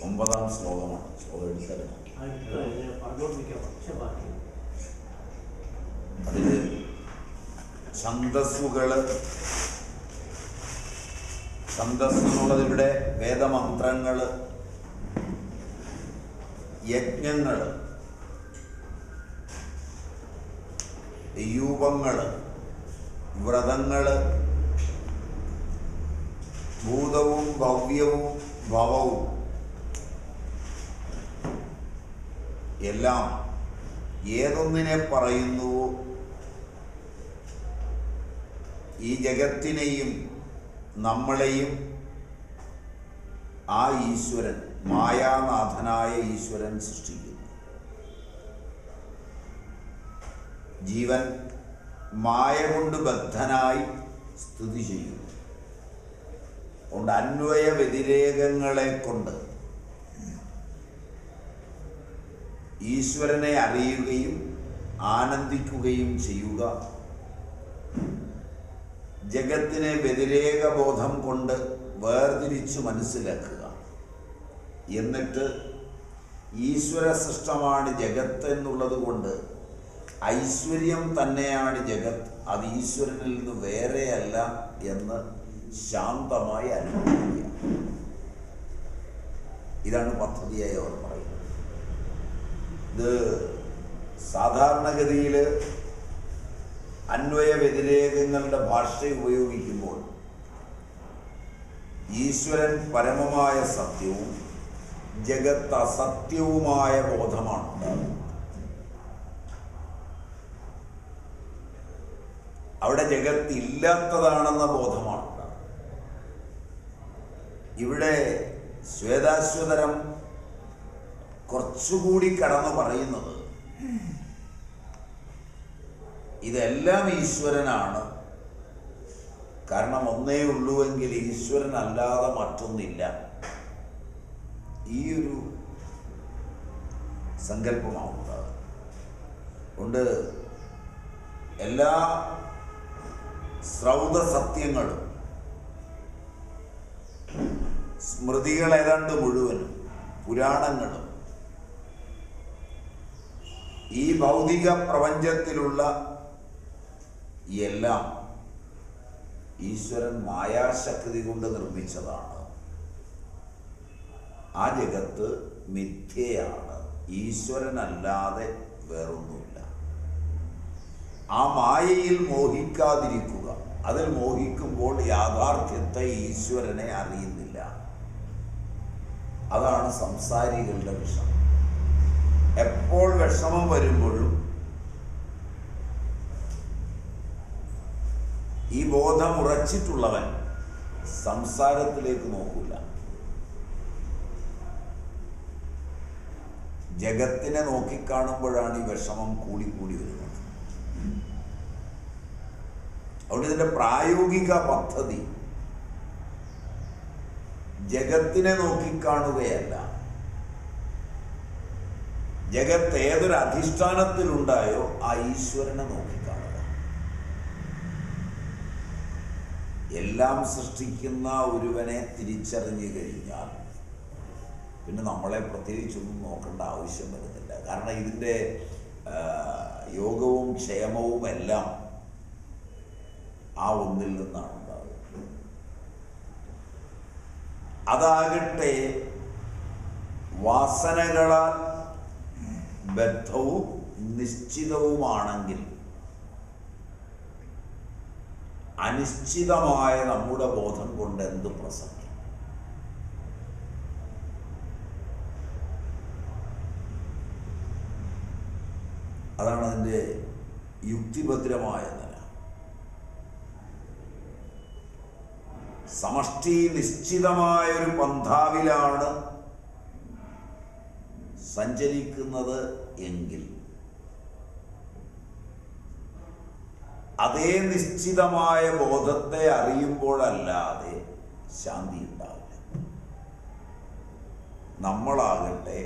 9-ാം ശ്ലോകമാണ്. ശ്ലോകം എടുത്തത് അതിൽ ഛന്ദസ് എന്നുള്ളത് ഇവിടെ വേദമന്ത്രങ്ങൾ, യജ്ഞങ്ങൾ, യൂപങ്ങൾ, വ്രതങ്ങൾ, ഭൂതവും ഭവ്യവും ഭവവും എല്ലാം ഏതൊന്നിനെ പറയുന്നുവോ ഈ ജഗത്തിനെയും നമ്മളെയും ആ ഈശ്വരൻ, മായാനാഥനായ ഈശ്വരൻ സൃഷ്ടിക്കുന്നു. ജീവൻ മായ കൊണ്ട് ബദ്ധനായി സ്ഥിതി ചെയ്യുന്നു. അതുകൊണ്ട് അന്വയ വ്യതിരേകങ്ങളെ കൊണ്ട് ഈശ്വരനെ അറിയുകയും ആനന്ദിക്കുകയും ചെയ്യുക, ജഗത്തിനെ വ്യതിരേകബോധം കൊണ്ട് വേർതിരിച്ച് മനസ്സിലാക്കുക, എന്നിട്ട് ഈശ്വര സൃഷ്ടമാണ് ജഗത്ത് എന്നുള്ളത് കൊണ്ട് ഐശ്വര്യം തന്നെയാണ് ജഗത്ത്, അത് ഈശ്വരനിൽ നിന്ന് വേറെയല്ല എന്ന് ശാന്തമായി അനുഭവിക്കുക. ഇതാണ് പദ്ധതിയായി അവർ പറയുന്നത്. ഇത് സാധാരണഗതിയിൽ അന്വയ വ്യതിരേകങ്ങളുടെ ഭാഷ ഉപയോഗിക്കുമ്പോൾ ഈശ്വരൻ പരമമായ സത്യവും ജഗത്ത് അസത്യവുമായ ബോധമാണ് ഉണ്ടാകുന്നത്. അവിടെ ജഗത്ത് ഇല്ലാത്തതാണെന്ന ബോധമാണ് ഉണ്ടാകുന്നത്. ഇവിടെ ശ്വേതാശ്വതരം കുറച്ചുകൂടി കടന്നു പറയുന്നത് ഇതെല്ലാം ഈശ്വരനാണ്, കാരണം ഒന്നേ ഉള്ളുവെങ്കിൽ ഈശ്വരനല്ലാതെ മറ്റൊന്നില്ല. ഈ ഒരു സങ്കല്പമാവുന്നത് കൊണ്ട് എല്ലാ ശ്രൗതസത്യങ്ങളും, സ്മൃതികൾ ഏതാണ്ട് മുഴുവനും, പുരാണങ്ങളും ഈ ഭൗതിക പ്രപഞ്ചത്തിലുള്ള എല്ലാം ഈശ്വരൻ മായാശക്തി കൊണ്ട് നിർമ്മിച്ചതാണ്. ആ ജഗത്ത് മിഥ്യയാണ്, ഈശ്വരനല്ലാതെ വേറൊന്നുമില്ല. ആ മായയിൽ മോഹിക്കാതിരിക്കുക. അതിൽ മോഹിക്കുമ്പോൾ യാഥാർത്ഥ്യത്തെ, ഈശ്വരനെ അറിയുന്നില്ല. അതാണ് സംസാരികളുടെ വിഷമം. എപ്പോൾ വിഷമം വരുമ്പോഴും ഈ ബോധം ഉറച്ചിട്ടുള്ളവൻ സംസാരത്തിലേക്ക് നോക്കൂല. ജഗത്തിനെ നോക്കിക്കാണുമ്പോഴാണ് ഈ വിഷമം കൂടിക്കൂടി വരുന്നത്. അതുകൊണ്ട് ഇതിൻ്റെ പ്രായോഗിക പദ്ധതി ജഗത്തിനെ നോക്കിക്കാണുകയല്ല, ജഗത്ത് ഏതൊരു അധിഷ്ഠാനത്തിലുണ്ടായോ ആ ഈശ്വരനെ നോക്കിക്കാണുക. എല്ലാം സൃഷ്ടിക്കുന്ന ഒരുവനെ തിരിച്ചറിഞ്ഞു കഴിഞ്ഞാൽ പിന്നെ നമ്മളെ പ്രത്യേകിച്ചൊന്നും നോക്കേണ്ട ആവശ്യം വരുന്നില്ല. കാരണം ഇതിൻ്റെ യോഗവും ക്ഷേമവും എല്ലാം ആ ഒന്നിൽ നിന്നാണ് ഉണ്ടാകുന്നത്. അതാകട്ടെ വാസനകളാൽ ബദ്ധവും നിശ്ചിതവുമാണെങ്കിൽ അനിശ്ചിതമായ നമ്മുടെ ബോധം കൊണ്ട് എന്ത് പ്രസക്തി? അതാണ് അതിൻ്റെ യുക്തിഭദ്രമായ നില. സമഷ്ടി നിശ്ചിതമായൊരു പന്ഥാവിലാണ് സഞ്ചരിക്കുന്നത് എങ്കിൽ അതേ നിശ്ചിതമായ ബോധത്തെ അറിയുമ്പോഴല്ലാതെ ശാന്തി ഉണ്ടാവില്ല. നമ്മളാകട്ടെ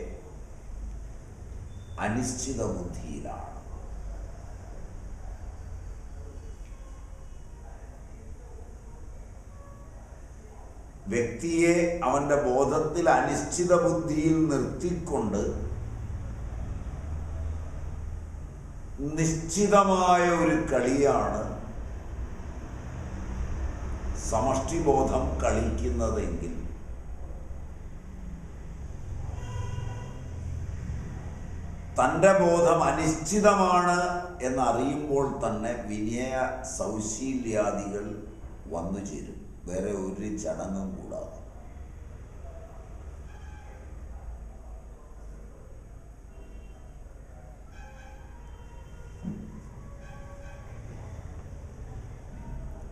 അനിശ്ചിത ബുദ്ധിയിലാണ്. വ്യക്തിയെ അവൻ്റെ ബോധത്തിൽ അനിശ്ചിത ബുദ്ധിയിൽ നിർത്തിക്കൊണ്ട് നിശ്ചിതമായ ഒരു കളിയാണ് സമഷ്ടിബോധം കളിക്കുന്നതെങ്കിൽ തൻ്റെ ബോധം അനിശ്ചിതമാണ് എന്നറിയുമ്പോൾ തന്നെ വിനയ സൗശീല്യാദികൾ വന്നു ചേരും, വേറെ ഒരു ചടങ്ങും കൂടാതെ.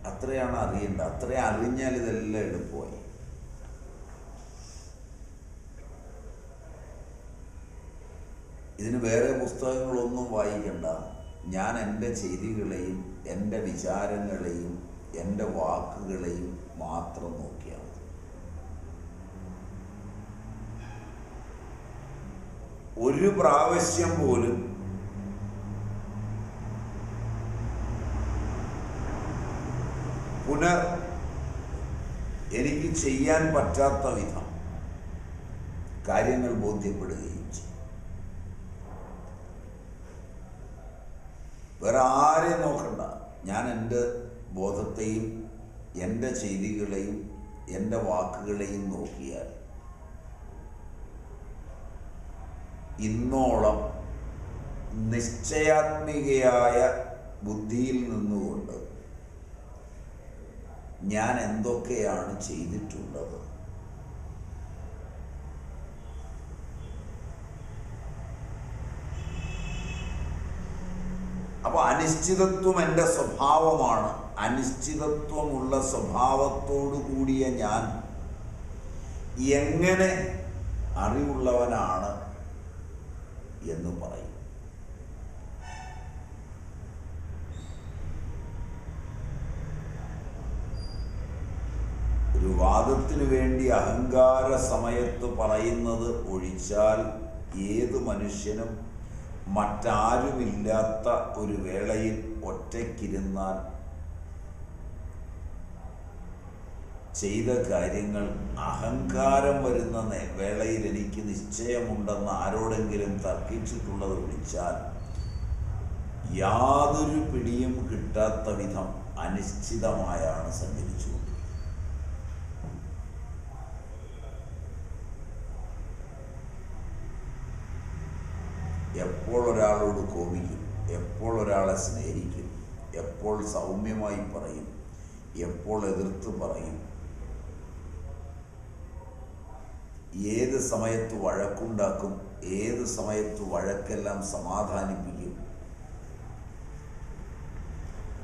അത്രയാണ് അറിയേണ്ടത്. അത്രയും അറിഞ്ഞാൽ ഇതെല്ലാം എളുപ്പമായി. ഇതിന് വേറെ പുസ്തകങ്ങളൊന്നും വായിക്കണ്ട. ഞാൻ എൻ്റെ ചെയ്തികളെയും എൻ്റെ വിചാരങ്ങളെയും എൻ്റെ വാക്കുകളെയും മാത്രം നോക്കിയാൽ മതി. ഒരു പ്രാവശ്യം പോലും എനിക്ക് ചെയ്യാൻ പറ്റാത്ത വിധം കാര്യങ്ങൾ ബോധ്യപ്പെടുകയും ചെയ്യും. വേറെ ആരെയും നോക്കണ്ട. ഞാൻ എൻ്റെ ബോധത്തെയും എൻ്റെ ചെയ്തികളെയും എൻ്റെ വാക്കുകളെയും നോക്കിയാൽ ഇന്നോളം നിശ്ചയാത്മികയായ ബുദ്ധിയിൽ നിന്നുകൊണ്ട് ഞാൻ എന്തൊക്കെയാണ് ചെയ്തിട്ടുള്ളത്, അപ്പോൾ അനിശ്ചിതത്വം എൻ്റെ സ്വഭാവമാണ്. അനിശ്ചിതത്വമുള്ള സ്വഭാവത്തോടു കൂടിയ ഞാൻ എങ്ങനെ അറിവുള്ളവനാണ് എന്ന് പറയും. ഒരു വാദത്തിനു വേണ്ടി അഹങ്കാര സമയത്ത് പറയുന്നത് ഒഴിച്ചാൽ ഏത് മനുഷ്യനും മറ്റാരുമില്ലാത്ത ഒരു വേളയിൽ ഒറ്റയ്ക്കിരുന്നാൽ ചെയ്ത കാര്യങ്ങൾ അഹങ്കാരം വരുന്ന വേളയിൽ എനിക്ക് നിശ്ചയമുണ്ടെന്ന് ആരോടെങ്കിലും തർക്കിച്ചിട്ടുള്ളത് വിളിച്ചാൽ യാതൊരു പിടിയും കിട്ടാത്ത വിധം അനിശ്ചിതമായാണ് സഞ്ചരിച്ചുകൊണ്ടിരിക്കുന്നത്. എപ്പോൾ ഒരാളോട് കോപിക്കും, എപ്പോൾ ഒരാളെ സ്നേഹിക്കും, എപ്പോൾ സൗമ്യമായി പറയും, എപ്പോൾ എതിർത്ത് പറയും, ഏത് സമയത്ത് വഴക്കുണ്ടാക്കും, ഏത് സമയത്ത് വഴക്കെല്ലാം സമാധാനിപ്പിക്കും,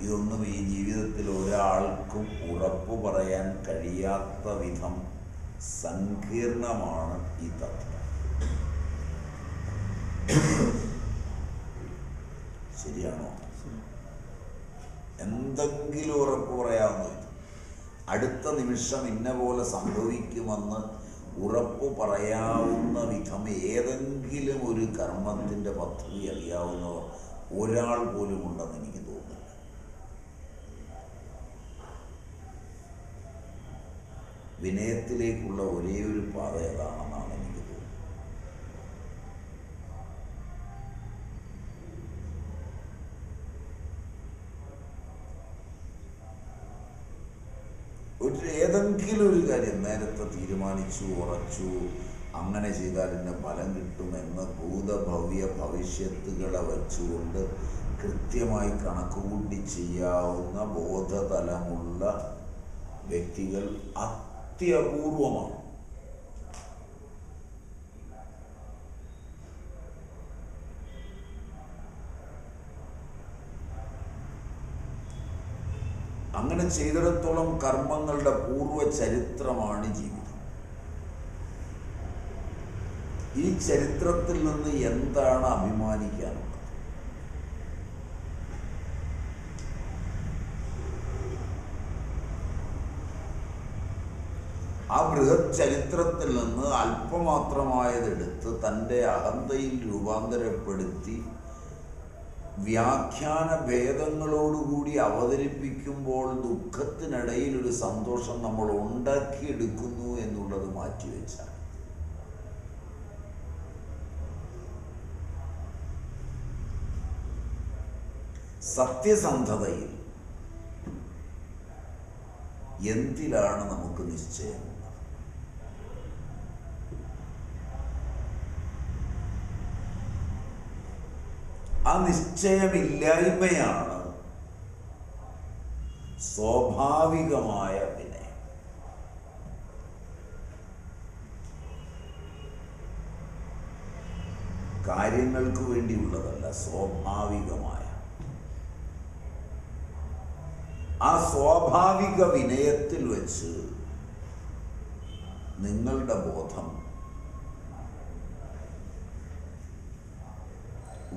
ഇതൊന്നും ഈ ജീവിതത്തിൽ ഒരാൾക്കും ഉറപ്പു പറയാൻ കഴിയാത്ത വിധം സങ്കീർണമാണ് ഈ തത്വം. ശരിയാണോ? എന്തെങ്കിലും ഉറപ്പ് പറയാവുന്ന ഇത് അടുത്ത നിമിഷം ഇന്ന പോലെ സംഭവിക്കുമെന്ന് ഉറപ്പ് പറയാവുന്ന വിധം ഏതെങ്കിലും ഒരു കർമ്മത്തിൻ്റെ പദ്ധതി അറിയാവുന്നവർ ഒരാൾ പോലും ഉണ്ടെന്ന് എനിക്ക് തോന്നുന്നില്ല. വിനയത്തിലേക്കുള്ള ഒരേ ഒരു പാത ഏതാണെന്നാണ് എനിക്ക് തോന്നുന്നത്. ഏതെങ്കിലും ഒരു കാര്യം നേരത്തെ തീരുമാനിച്ചു, ഉറച്ചു, അങ്ങനെ ചെയ്താൽ ഇന്ന് ഫലം കിട്ടുമെന്ന് ഭൂതഭവ്യ ഭവിഷ്യത്തുകളെ വച്ചുകൊണ്ട് കൃത്യമായി കണക്കുകൂട്ടി ചെയ്യാവുന്ന ബോധതലമുള്ള വ്യക്തികൾ അത്യപൂർവമാണ്. അങ്ങനെ ചെയ്തിടത്തോളം കർമ്മങ്ങളുടെ പൂർവ്വ ചരിത്രമാണ് ജീവിതം. ഈ ചരിത്രത്തിൽ നിന്ന് എന്താണ് അഭിമാനിക്കാനുള്ളത്? ആ ബൃഹത് ചരിത്രത്തിൽ നിന്ന് അല്പമാത്രമായതെടുത്ത് തൻ്റെ അഹന്തയിൽ രൂപാന്തരപ്പെടുത്തി വ്യാഖ്യാന ഭേദങ്ങളോടുകൂടി അവതരിപ്പിക്കുമ്പോൾ ദുഃഖത്തിനിടയിൽ ഒരു സന്തോഷം നമ്മൾ ഉണ്ടാക്കിയെടുക്കുന്നു എന്നുള്ളത് മാറ്റിവെച്ചാൽ സത്യസന്ധതയിൽ എന്തിലാണ് നമുക്ക് നിശ്ചയം? ആ നിശ്ചയമില്ലായ്മയാണ് സ്വാഭാവികമായ വിനയം. കാര്യങ്ങൾക്ക് വേണ്ടിയുള്ളതല്ല, സ്വാഭാവികമായ. ആ സ്വാഭാവിക വിനയത്തിൽ വെച്ച് നിങ്ങളുടെ ബോധം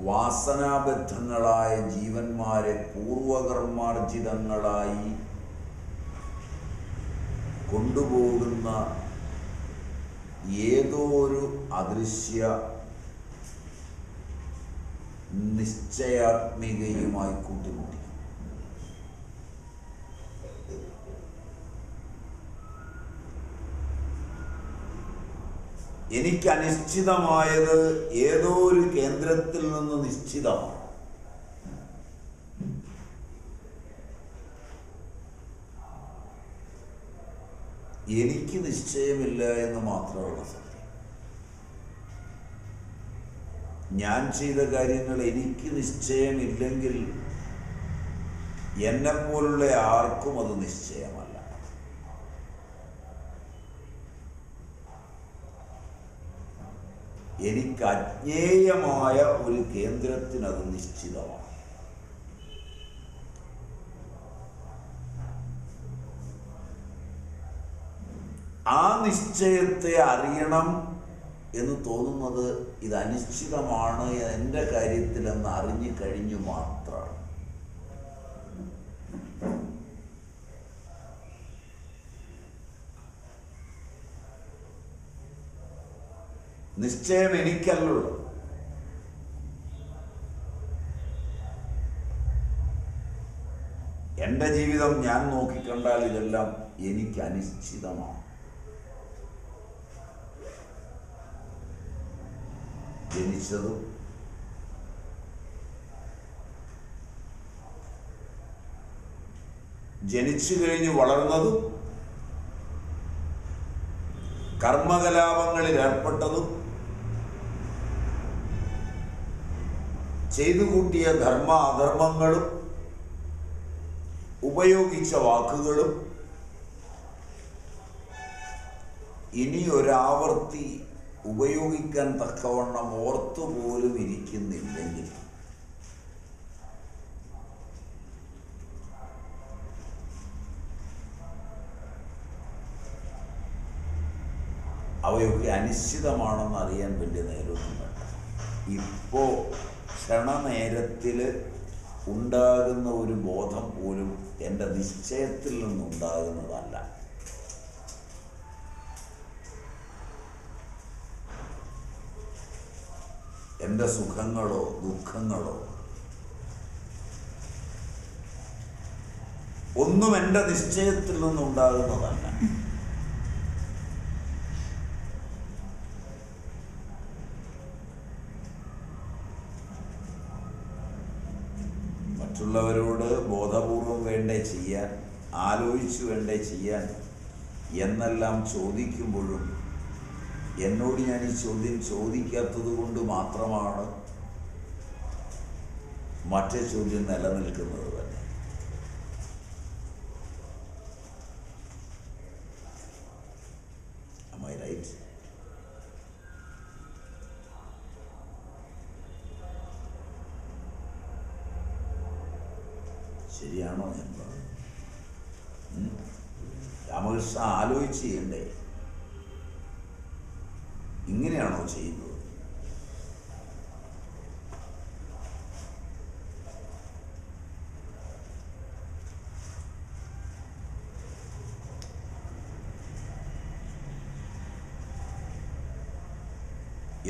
വാസനാബദ്ധങ്ങളായ ജീവന്മാരെ പൂർവകർമാർജിതങ്ങളായി കൊണ്ടുപോകുന്ന ഏതോ ഒരു അദൃശ്യ നിശ്ചയാത്മികയുമായി കൂട്ടിമുട്ടി. എനിക്ക് അനിശ്ചിതമായത് ഏതോ ഒരു കേന്ദ്രത്തിൽ നിന്ന് നിശ്ചിതമാണ്. എനിക്ക് നിശ്ചയമില്ല എന്ന് മാത്രമുള്ള സത്യം. ഞാൻ ചെയ്ത കാര്യങ്ങൾ എനിക്ക് നിശ്ചയമില്ലെങ്കിൽ എന്നെപ്പോലുള്ള ആർക്കും അത് നിശ്ചയമല്ല. എനിക്ക് അജ്ഞേയമായ ഒരു കേന്ദ്രത്തിനത് നിശ്ചിതമാണ്. ആ നിശ്ചയത്തെ അറിയണം എന്ന് തോന്നുന്നത് ഇത് അനിശ്ചിതമാണ് എൻ്റെ കാര്യത്തിലെന്ന് അറിഞ്ഞു കഴിഞ്ഞു മാത്രമാണ്. നിശ്ചയം എനിക്കല്ലുള്ളൂ. എൻ്റെ ജീവിതം ഞാൻ നോക്കിക്കണ്ടാൽ ഇതെല്ലാം എനിക്ക് അനിശ്ചിതമാണ്. ജനിച്ചതും ജനിച്ചു കഴിഞ്ഞ് വളർന്നതും കർമ്മകലാപങ്ങളിൽ ഏർപ്പെട്ടതും ചെയ്തു കൂട്ടിയ ധർമ്മ അധർമ്മങ്ങളും ഉപയോഗിച്ച വാക്കുകളും ഇനി ഒരാവർത്തി ഉപയോഗിക്കാൻ തക്കവണ്ണം ഓർത്തുപോലും ഇരിക്കുന്നില്ലെങ്കിൽ അവയൊക്കെ അനിശ്ചിതമാണെന്ന് അറിയാൻ വലിയ നേരമൊന്നും വേണ്ട. ഇപ്പോൾ ക്ഷണനേരത്തിൽ ഉണ്ടാകുന്ന ഒരു ബോധം പോലും എൻ്റെ നിശ്ചയത്തിൽ നിന്നുണ്ടാകുന്നതല്ല. എൻ്റെ സുഖങ്ങളോ ദുഃഖങ്ങളോ ഒന്നും എൻ്റെ നിശ്ചയത്തിൽ നിന്നുണ്ടാകുന്നതല്ല. മറ്റുള്ളവരോട് ബോധപൂർവം വേണ്ടേ ചെയ്യാൻ, ആലോചിച്ചു വേണ്ടേ ചെയ്യാൻ എന്നെല്ലാം ചോദിക്കുമ്പോഴും എന്നോട് ഞാൻ ഈ ചോദ്യം ചോദിക്കാത്തത് കൊണ്ട് മാത്രമാണ് മറ്റേ ചോദ്യം നിലനിൽക്കുന്നത് തന്നെ. Am I right? ശരിയാണോ ഞാൻ പറഞ്ഞത്? രാമകൃഷ്ണ ആലോചിച്ച് ചെയ്യണ്ടേ? ഇങ്ങനെയാണോ ചെയ്യുന്നത്?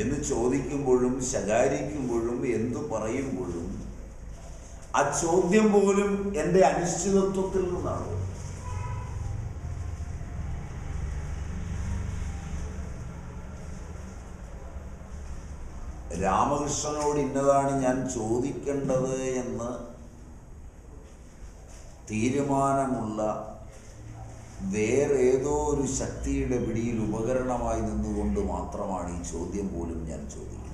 എന്ന് ചോദിക്കുമ്പോഴും ശകാരിക്കുമ്പോഴും എന്തു പറയുമ്പോഴും ആ ചോദ്യം പോലും എൻ്റെ അനിശ്ചിതത്വത്തിൽ നിന്നാണ്. രാമകൃഷ്ണനോട് ഇന്നതാണ് ഞാൻ ചോദിക്കേണ്ടത് എന്ന് തീരുമാനമുള്ള വേറേതോ ഒരു ശക്തിയുടെ പിടിയിൽ ഉപകരണമായി നിന്നുകൊണ്ട് മാത്രമാണ് ഈ ചോദ്യം പോലും ഞാൻ ചോദിക്കുന്നത്.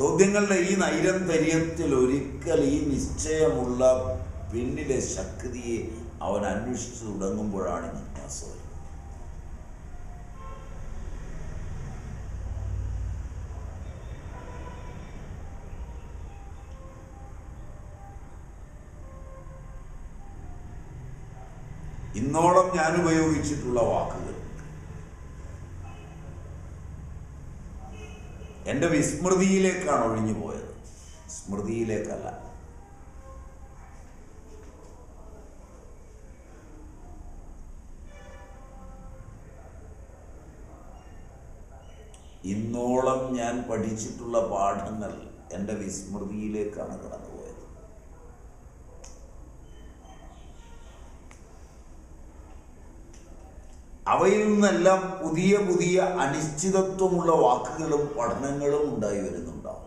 ചോദ്യങ്ങളുടെ ഈ നൈരന്തര്യത്തിൽ ഒരിക്കൽ ഈ നിശ്ചയമുള്ള പിന്നിലെ ശക്തിയെ അവൻ അന്വേഷിച്ചു തുടങ്ങുമ്പോഴാണ് ജിജ്ഞാസ വരുന്നത്. ഇന്നോളം ഞാൻ ഉപയോഗിച്ചിട്ടുള്ള വാക്കുകൾ എൻ്റെ വിസ്മൃതിയിലേക്കാണ് ഒഴിഞ്ഞു പോയത്, സ്മൃതിയിലേക്കല്ല. ഇന്നോളം ഞാൻ പഠിച്ചിട്ടുള്ള പാഠങ്ങൾ എൻ്റെ വിസ്മൃതിയിലേക്കാണ് കടന്നുപോയത്. അവയിൽ നിന്നെല്ലാം പുതിയ പുതിയ അനിശ്ചിതത്വമുള്ള വാക്കുകളും പഠനങ്ങളും ഉണ്ടായി വരുന്നുണ്ടാവും.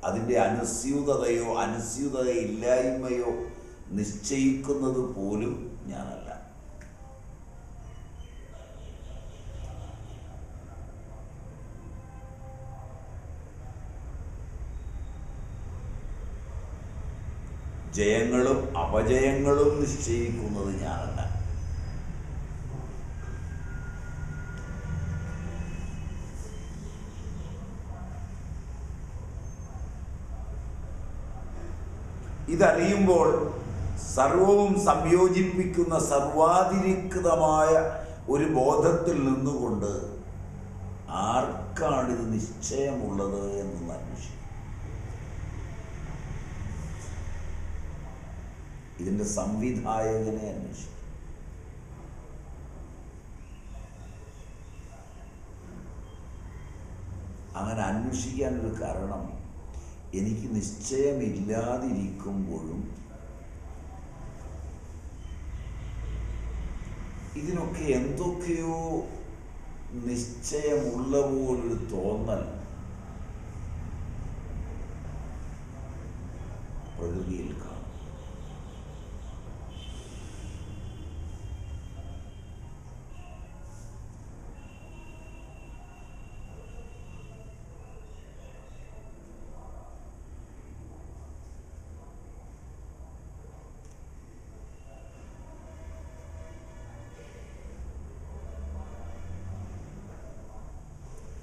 അതിൻ്റെ അനുസ്യൂതതയോ അനുസ്യൂതതയില്ലായ്മയോ നിശ്ചയിക്കുന്നത് പോലും ഞാനല്ല. ജയങ്ങളും അപജയങ്ങളും നിശ്ചയിക്കുന്നത് ഞാനല്ല. ഇതറിയുമ്പോൾ സർവവും സംയോജിപ്പിക്കുന്ന സർവാതിരിക്തമായ ഒരു ബോധത്തിൽ നിന്നുകൊണ്ട് ആർക്കാണിത് നിശ്ചയമുള്ളത് എന്ന് അന്വേഷിക്കും. ഇതിൻ്റെ സംവിധായകനെ അന്വേഷിക്കും. അങ്ങനെ അന്വേഷിക്കാനൊരു കാരണം, എനിക്ക് നിശ്ചയമില്ലാതിരിക്കുമ്പോഴും ഇതിനൊക്കെ എന്തൊക്കെയോ നിശ്ചയമുള്ള പോലൊരു തോന്നൽ പ്രകൃതിയിൽ കാണും.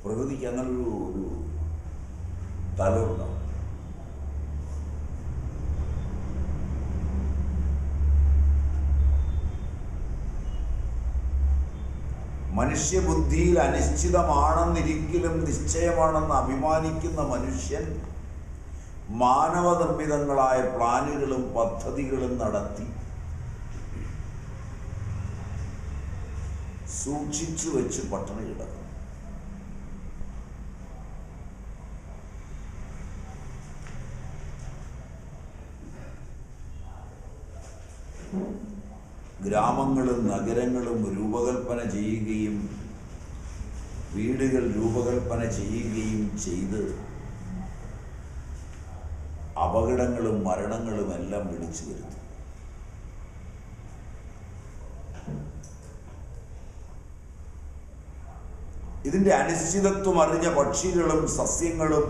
പ്രകൃതിക്ക് അങ്ങനൊരു തലമുണ്ടാവും. മനുഷ്യബുദ്ധിയിൽ അനിശ്ചിതമാണെന്നിരിക്കലും നിശ്ചയമാണെന്ന് അഭിമാനിക്കുന്ന മനുഷ്യൻ മാനവനിർമ്മിതങ്ങളായ പ്ലാനുകളും പദ്ധതികളും നടത്തി സൂക്ഷിച്ചു വെച്ച് പട്ടിണി കിടക്കും. ഗ്രാമങ്ങളും നഗരങ്ങളും രൂപകൽപ്പന ചെയ്യുകയും വീടുകൾ രൂപകൽപ്പന ചെയ്യുകയും ചെയ്ത് അപകടങ്ങളും മരണങ്ങളും എല്ലാം വിളിച്ചു വരുത്തും. ഇതിൻ്റെ അനിശ്ചിതത്വം അറിഞ്ഞ പക്ഷികളും സസ്യങ്ങളും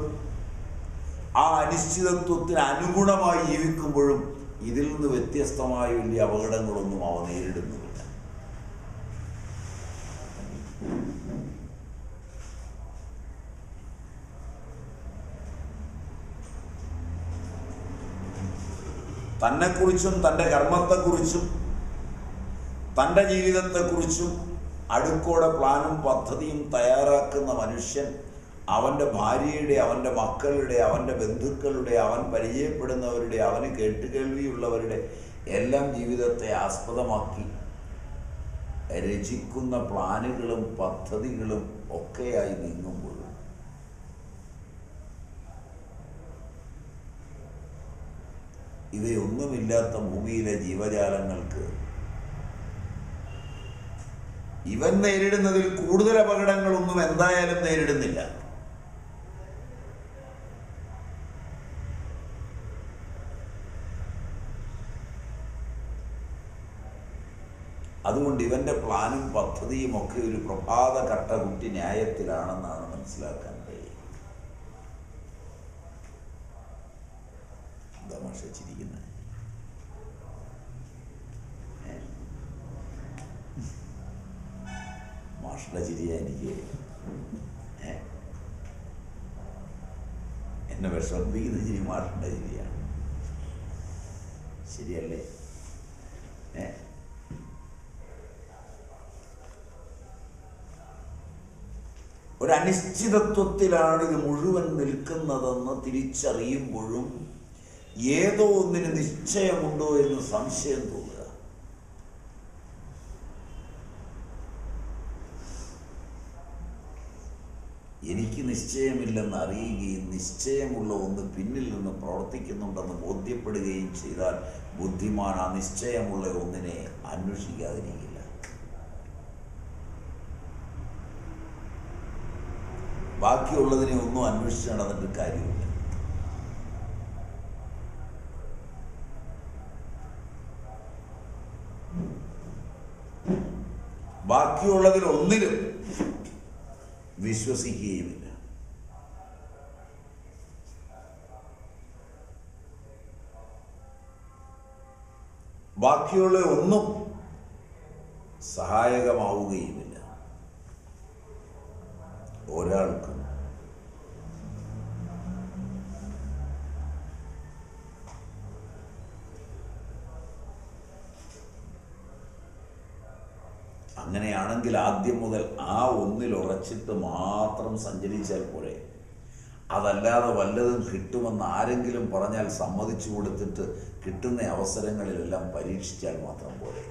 ആ അനിശ്ചിതത്വത്തിന് അനുഗുണമായി ജീവിക്കുമ്പോഴും ഇതിൽ നിന്ന് വ്യത്യസ്തമായ വലിയ അപകടങ്ങളൊന്നും അവ നേരിടുന്നുമില്ല. തന്നെക്കുറിച്ചും തൻ്റെ കർമ്മത്തെക്കുറിച്ചും തൻ്റെ ജീവിതത്തെക്കുറിച്ചും അടുക്കോടെ പ്ലാനും പദ്ധതിയും തയ്യാറാക്കുന്ന മനുഷ്യൻ അവൻ്റെ ഭാര്യയുടെ, അവൻ്റെ മക്കളുടെ, അവൻ്റെ ബന്ധുക്കളുടെ, അവൻ പരിചയപ്പെടുന്നവരുടെ, അവന് കേട്ടുകേൾവിയുള്ളവരുടെ എല്ലാം ജീവിതത്തെ ആസ്പദമാക്കി രചിക്കുന്ന പ്ലാനുകളും പദ്ധതികളും ഒക്കെയായി നീങ്ങുമ്പോഴും ഇവയൊന്നുമില്ലാത്ത ഭൂമിയിലെ ജീവജാലങ്ങൾക്ക് ഇവൻ നേരിടുന്നതിൽ കൂടുതൽ അപകടങ്ങളൊന്നും എന്തായാലും നേരിടുന്നില്ല. അതുകൊണ്ട് ഇവൻ്റെ പ്ലാനും പദ്ധതിയും ഒക്കെ ഒരു പ്രഭാത കട്ടകുട്ടി ന്യായത്തിലാണെന്നാണ് മനസ്സിലാക്കാൻ കഴിയും. എന്താ മാഷെ ചിരിക്കുന്നത്? മാഷുടെ ചിരിയ എനിക്ക് എന്നെ വിഷമിപ്പിക്കുന്ന ചിരി മാഷുടെ ചിരിയാണ്. ശരിയല്ലേ? ഒരനിശ്ചിതത്വത്തിലാണ് ഇത് മുഴുവൻ നിൽക്കുന്നതെന്ന് തിരിച്ചറിയുമ്പോഴും ഏതോ ഒന്നിന് നിശ്ചയമുണ്ടോ എന്ന് സംശയം തോന്നുക. എനിക്ക് നിശ്ചയമില്ലെന്ന് അറിയുകയും നിശ്ചയമുള്ള ഒന്ന് പിന്നിൽ നിന്ന് പ്രവർത്തിക്കുന്നുണ്ടെന്ന് ബോധ്യപ്പെടുകയും ചെയ്താൽ ബുദ്ധിമാൻ ആ നിശ്ചയമുള്ള ഒന്നിനെ അന്വേഷിക്കാതിരിക്കില്ല. ബാക്കിയുള്ളതിനെ ഒന്നും അന്വേഷിച്ച് നടന്നിട്ട് കാര്യമില്ല. ബാക്കിയുള്ളതിൽ ഒന്നിലും വിശ്വസിക്കുകയുമില്ല. ബാക്കിയുള്ള ഒന്നും സഹായകമാവുകയുമില്ല. ഒരാൾക്കും അങ്ങനെയാണെങ്കിൽ ആദ്യം മുതൽ ആ ഒന്നിൽ ഉറച്ചിട്ട് മാത്രം സഞ്ചരിച്ചാൽ പോരെ. അതല്ലാതെ വല്ലതും കിട്ടുമെന്ന് ആരെങ്കിലും പറഞ്ഞാൽ സമ്മതിച്ചു കൊടുത്തിട്ട് കിട്ടുന്ന അവസരങ്ങളിലെല്ലാം പരീക്ഷിച്ചാൽ മാത്രം പോരെ.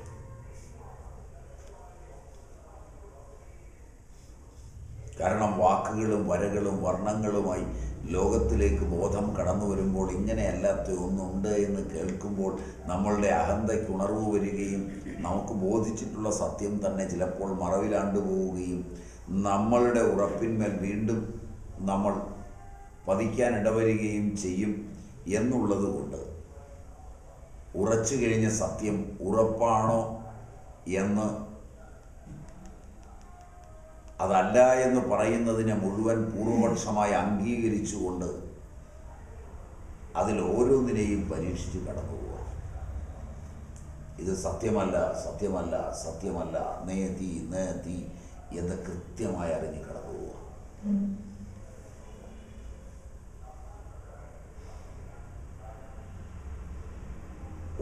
കാരണം വാക്കുകളും വരകളും വർണ്ണങ്ങളുമായി ലോകത്തിലേക്ക് ബോധം കടന്നു വരുമ്പോൾ ഇങ്ങനെയല്ലാത്ത ഒന്നുണ്ട് എന്ന് കേൾക്കുമ്പോൾ നമ്മളുടെ അഹന്തയ്ക്ക് ഉണർവ് വരികയും നമുക്ക് ബോധിച്ചിട്ടുള്ള സത്യം തന്നെ ചിലപ്പോൾ മറവിലാണ്ടു പോവുകയും നമ്മളുടെ ഉറപ്പിന്മേൽ വീണ്ടും നമ്മൾ പതിക്കാൻ ഇടവരികയും ചെയ്യും എന്നുള്ളത് കൊണ്ട് ഉറച്ചു കഴിഞ്ഞ സത്യം ഉറപ്പാണോ എന്ന് അതല്ല എന്ന് പറയുന്നതിനെ മുഴുവൻ പൂർവപക്ഷമായി അംഗീകരിച്ചുകൊണ്ട് അതിൽ ഓരോന്നിനെയും പരീക്ഷിച്ച് കടന്നു പോവുക. ഇത് സത്യമല്ല, സത്യമല്ല, സത്യമല്ല, നേതി നേതി എന്ന് കൃത്യമായി അറിഞ്ഞ് കടന്നു പോവുക.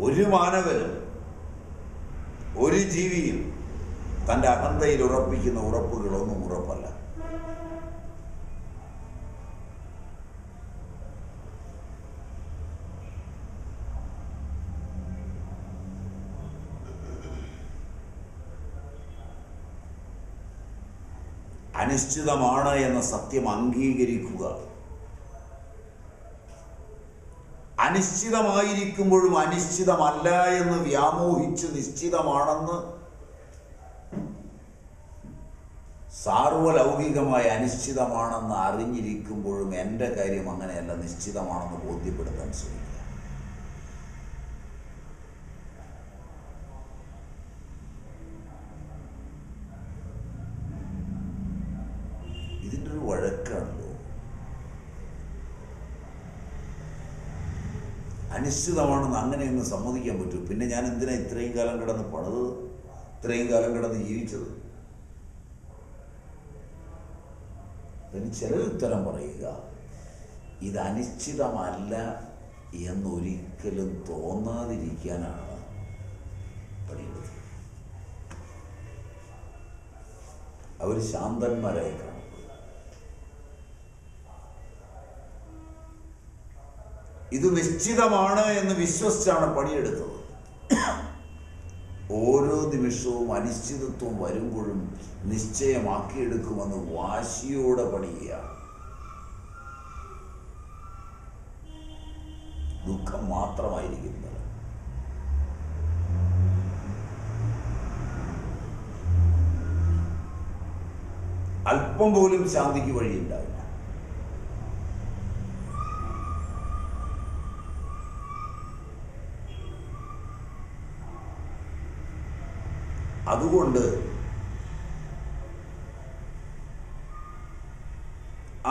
ഒരു മാനവനും ഒരു ജീവിയും തൻ്റെ അഹന്തയിൽ ഉറപ്പിക്കുന്ന ഉറപ്പുകളൊന്നും ഉറപ്പല്ല. അനിശ്ചിതമാണ് എന്ന സത്യം അംഗീകരിക്കുക. അനിശ്ചിതമായിരിക്കുമ്പോഴും അനിശ്ചിതമല്ല എന്ന് വ്യാമോഹിച്ച് നിശ്ചിതമാണെന്ന് സാർവലൗകികമായ അനിശ്ചിതമാണെന്ന് അറിഞ്ഞിരിക്കുമ്പോഴും എൻ്റെ കാര്യം അങ്ങനെയല്ല, നിശ്ചിതമാണെന്ന് ബോധ്യപ്പെടുത്താൻ ശ്രമിക്കുക. ഇതിൻ്റെ ഒരു വഴക്കാണല്ലോ. അനിശ്ചിതമാണെന്ന് അങ്ങനെയൊന്ന് സമ്മതിക്കാൻ പറ്റൂ. പിന്നെ ഞാൻ എന്തിനാ ഇത്രയും കാലം കിടന്ന് പണിതത്, ഇത്രയും കാലം കിടന്ന് ജീവിച്ചത്? അതിന് ചിലർ ഉത്തരം പറയുക, ഇത് അനിശ്ചിതമല്ല എന്നൊരിക്കലും തോന്നാതിരിക്കാനാണ് പണിയെടുത്തത്. അവർ ശാന്തന്മാരായി കാണും. ഇത് നിശ്ചിതമാണ് എന്ന് വിശ്വസിച്ചാണ് പണിയെടുത്തത്. ഓരോ നിമിഷവും അനിശ്ചിതത്വം വരുമ്പോഴും നിശ്ചയമാക്കിയെടുക്കുമെന്ന് വാശിയോടെ പണിയുകയാണ്. ദുഃഖം മാത്രമായിരിക്കുന്നത്. അല്പം പോലും ശാന്തിക്ക് വഴിയുണ്ടാവില്ല. അതുകൊണ്ട്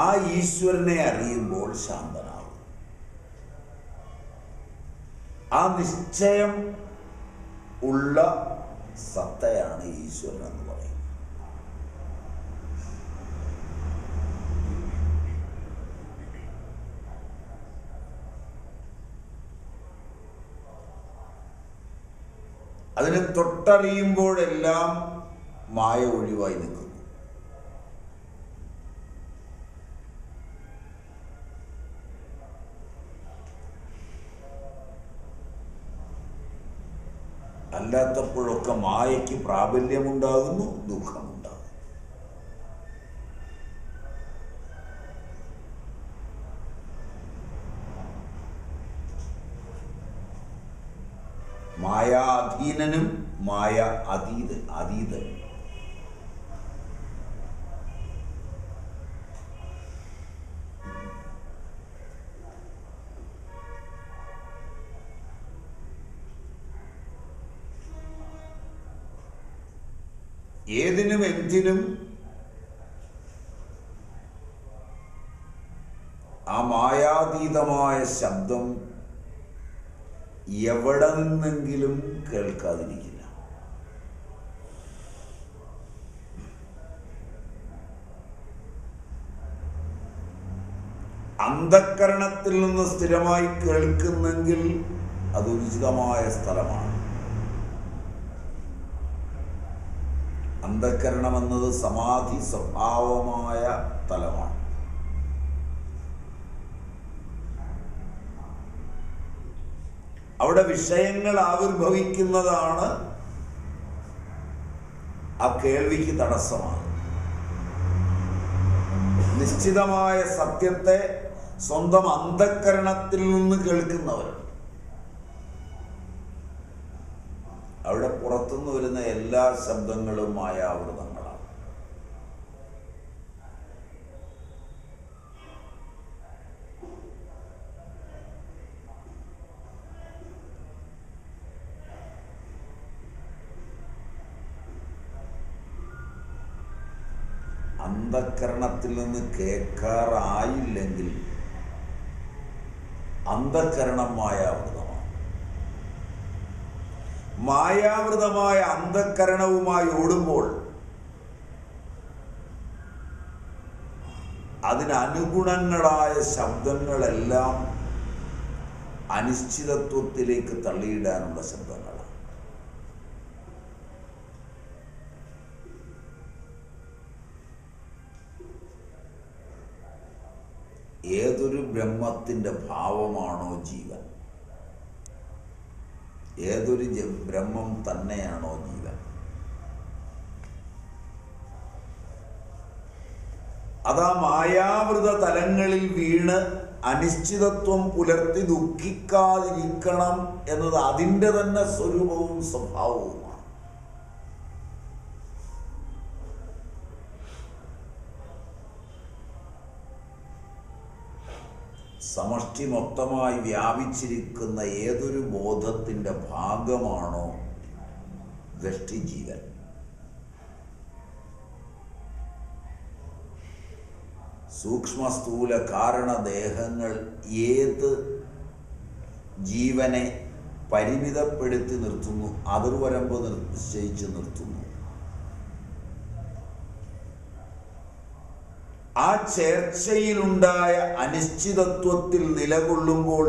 ആ ഈശ്വരനെ അറിയുമ്പോൾ ശാന്തനാകും. ആ നിശ്ചയം ഉള്ള സത്തയാണ് ഈശ്വരൻ എന്ന് പറയുന്നത്. അതിനെ തൊട്ടറിയുമ്പോഴെല്ലാം മായ ഒഴിവായി നിൽക്കുന്നു. അല്ലാത്തപ്പോഴൊക്കെ മായയ്ക്ക് പ്രാബല്യമുണ്ടാകുന്നു, ദുഃഖമുണ്ടാകുന്നു. മായാധീനനും മായ അതീതനും. ഏതിനും എന്തിനും ആ മായാതീതമായ ശബ്ദം എവിടെ നിന്നെങ്കിലും കേൾക്കാതിരിക്കില്ല. അന്ധക്കരണത്തിൽ നിന്ന് സ്ഥിരമായി കേൾക്കുന്നെങ്കിൽ അത് ഉചിതമായ സ്ഥലമാണ്. അന്ധക്കരണം എന്നത് സമാധി സ്വഭാവമായ തലമാണ്. അവിടെ വിഷയങ്ങൾ ആവിർഭവിക്കുന്നതാണ് ആ കേൾവിക്ക് തടസ്സമാണ്. നിശ്ചിതമായ സത്യത്തെ സ്വന്തം അന്ധക്കരണത്തിൽ നിന്ന് കേൾക്കുന്നവർ, അവിടെ പുറത്തുനിന്ന് വരുന്ന എല്ലാ ശബ്ദങ്ങളും മായാവൃതങ്ങളാണ്. അന്ധക്കരണത്തിൽ നിന്ന് കേൾക്കാറായില്ലെങ്കിൽ അന്ധക്കരണം മായാവൃതമാണ്. മായാവൃതമായ അന്ധക്കരണവുമായി ഓടുമ്പോൾ അതിനനുഗുണങ്ങളായ ശബ്ദങ്ങളെല്ലാം അനിശ്ചിതത്വത്തിലേക്ക് തള്ളിയിടാനുള്ള ശബ്ദങ്ങളാണ്. ഏതൊരു ബ്രഹ്മത്തിൻ്റെ ഭാവമാണോ ജീവൻ, ഏതൊരു ബ്രഹ്മം തന്നെയാണോ ജീവൻ, അതാ മായാവൃത തലങ്ങളിൽ വീണ് അനിശ്ചിതത്വം പുലർത്തി ദുഃഖിക്കാതിരിക്കണം എന്നത് അതിൻ്റെ തന്നെ സ്വരൂപവും സ്വഭാവവുമാണ്. സമഷ്ടി മൊത്തമായി വ്യാപിച്ചിരിക്കുന്ന ഏതൊരു ബോധത്തിൻ്റെ ഭാഗമാണോ വ്യഷ്ടിജീവൻ, സൂക്ഷ്മ സ്ഥൂല കാരണദേഹങ്ങൾ ഏത് ജീവനെ പരിമിതപ്പെടുത്തി നിർത്തുന്നു, അതിർവരമ്പ് നിശ്ചയിച്ച് നിർത്തുന്നു, ആ ചേർച്ചയിലുണ്ടായ അനിശ്ചിതത്വത്തിൽ നിലകൊള്ളുമ്പോൾ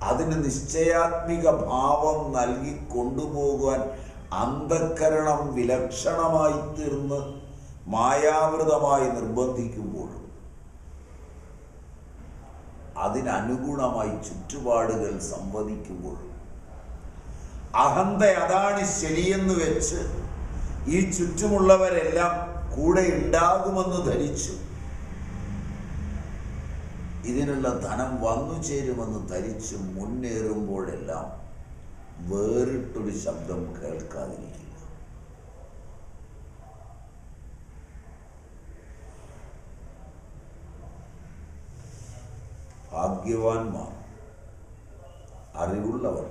അതിന് നിശ്ചയാത്മിക ഭാവം നൽകി കൊണ്ടുപോകാൻ അന്ധക്കരണം വിലക്ഷണമായി തീർന്ന് മായാവൃതമായി നിർബന്ധിക്കുമ്പോഴും അതിനനുഗുണമായി ചുറ്റുപാടുകൾ സംവദിക്കുമ്പോഴും അഹന്ത അതാണ് ശരിയെന്ന് വെച്ച് ഈ ചുറ്റുമുള്ളവരെല്ലാം കൂടെ ഉണ്ടാകുമെന്ന് ധരിച്ചു, ഇതിനുള്ള ധനം വന്നു ചേരുമെന്ന് ധരിച്ച് മുന്നേറുമ്പോഴെല്ലാം വേറിട്ടൊരു ശബ്ദം കേൾക്കാതിരിക്കുക. ഭാഗ്യവാന്മാർ, അറിവുള്ളവർ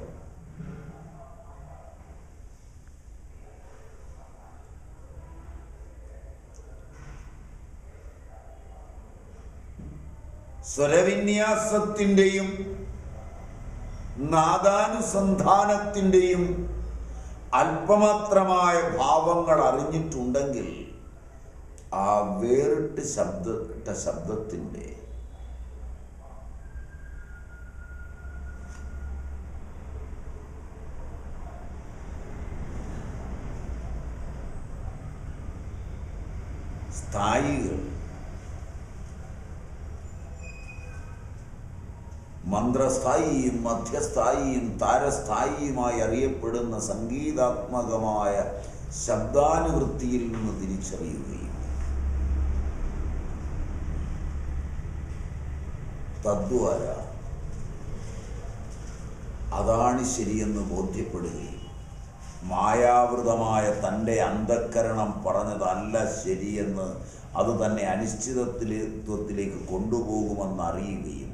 സ്വരവിന്യാസത്തിൻ്റെയും നാദാനുസന്ധാനത്തിൻ്റെയും അല്പമാത്രമായ ഭാവങ്ങൾ അറിഞ്ഞിട്ടുണ്ടെങ്കിൽ ആ വേറിട്ട് ശബ്ദത്തിൻ്റെ സ്ഥായികൾ, മന്ത്രസ്ഥായിയും മധ്യസ്ഥായിയും താരസ്ഥായിയുമായി അറിയപ്പെടുന്ന സംഗീതാത്മകമായ ശബ്ദാനുവൃത്തിയിൽ നിന്ന് തിരിച്ചറിയുകയും തദ്വാര അതാണ് ശരിയെന്ന് ബോധ്യപ്പെടുകയും മായാവൃതമായ തൻ്റെ അന്ധക്കരണം പറഞ്ഞതല്ല ശരിയെന്ന് അത് തന്നെ അനിശ്ചിതത്വത്തിലേക്ക് കൊണ്ടുപോകുമെന്ന് അറിയുകയും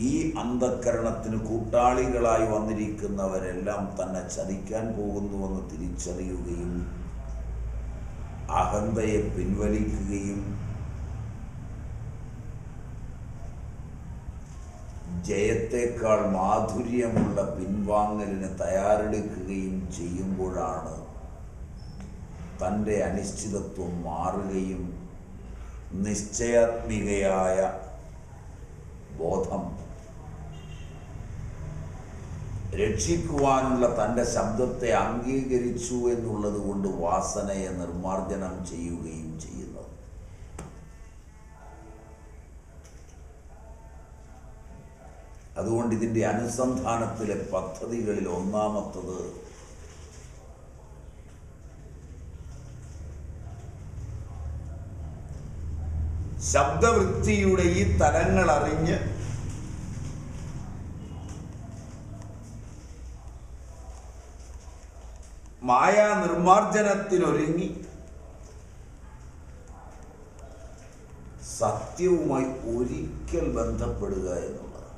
ഈ അന്ധക്കരണത്തിന് കൂട്ടാളികളായി വന്നിരിക്കുന്നവരെല്ലാം തന്നെ ചതിക്കാൻ പോകുന്നുവെന്ന് തിരിച്ചറിയുകയും അഹന്തയെ പിൻവലിക്കുകയും ജയത്തേക്കാൾ മാധുര്യമുള്ള പിൻവാങ്ങലിന് തയ്യാറെടുക്കുകയും ചെയ്യുമ്പോഴാണ് തൻ്റെ അനിശ്ചിതത്വം മാറുകയും നിശ്ചയാത്മികയായ ബോധം രക്ഷിക്കുവാനുള്ള തൻ്റെ ശബ്ദത്തെ അംഗീകരിച്ചു എന്നുള്ളത് കൊണ്ട് വാസനയെ നിർമ്മാർജ്ജനം ചെയ്യുകയും ചെയ്യുന്നത്. അതുകൊണ്ട് ഇതിൻ്റെ അനുസന്ധാനത്തിലെ പദ്ധതികളിൽ ഒന്നാമത്തത് ശബ്ദവൃത്തിയുടെ ഈ തലങ്ങൾ അറിഞ്ഞ് മായാ നിർമ്മാർജ്ജനത്തിനൊരുങ്ങി സത്യവുമായി ഒരിക്കൽ ബന്ധപ്പെടുക എന്നുള്ളതാണ്.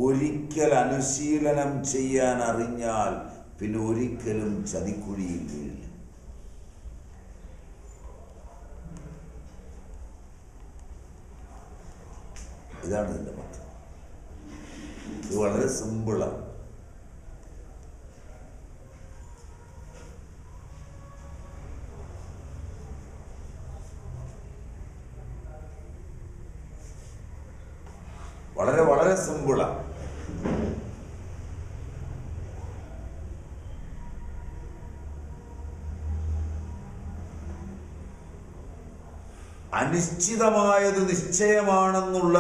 ഒരിക്കൽ അനുശീലനം ചെയ്യാൻ അറിഞ്ഞാൽ പിന്നെ ഒരിക്കലും ചതിക്കുഴിയിൽ വീഴില്ല. ഇതാണ് ഇതിൻ്റെ പദ്ധതി. ഇത് വളരെ സിമ്പിളാണ്. വളരെ വളരെ സിമ്പിളാണ്. അനിശ്ചിതമായത് നിശ്ചയമാണെന്നുള്ള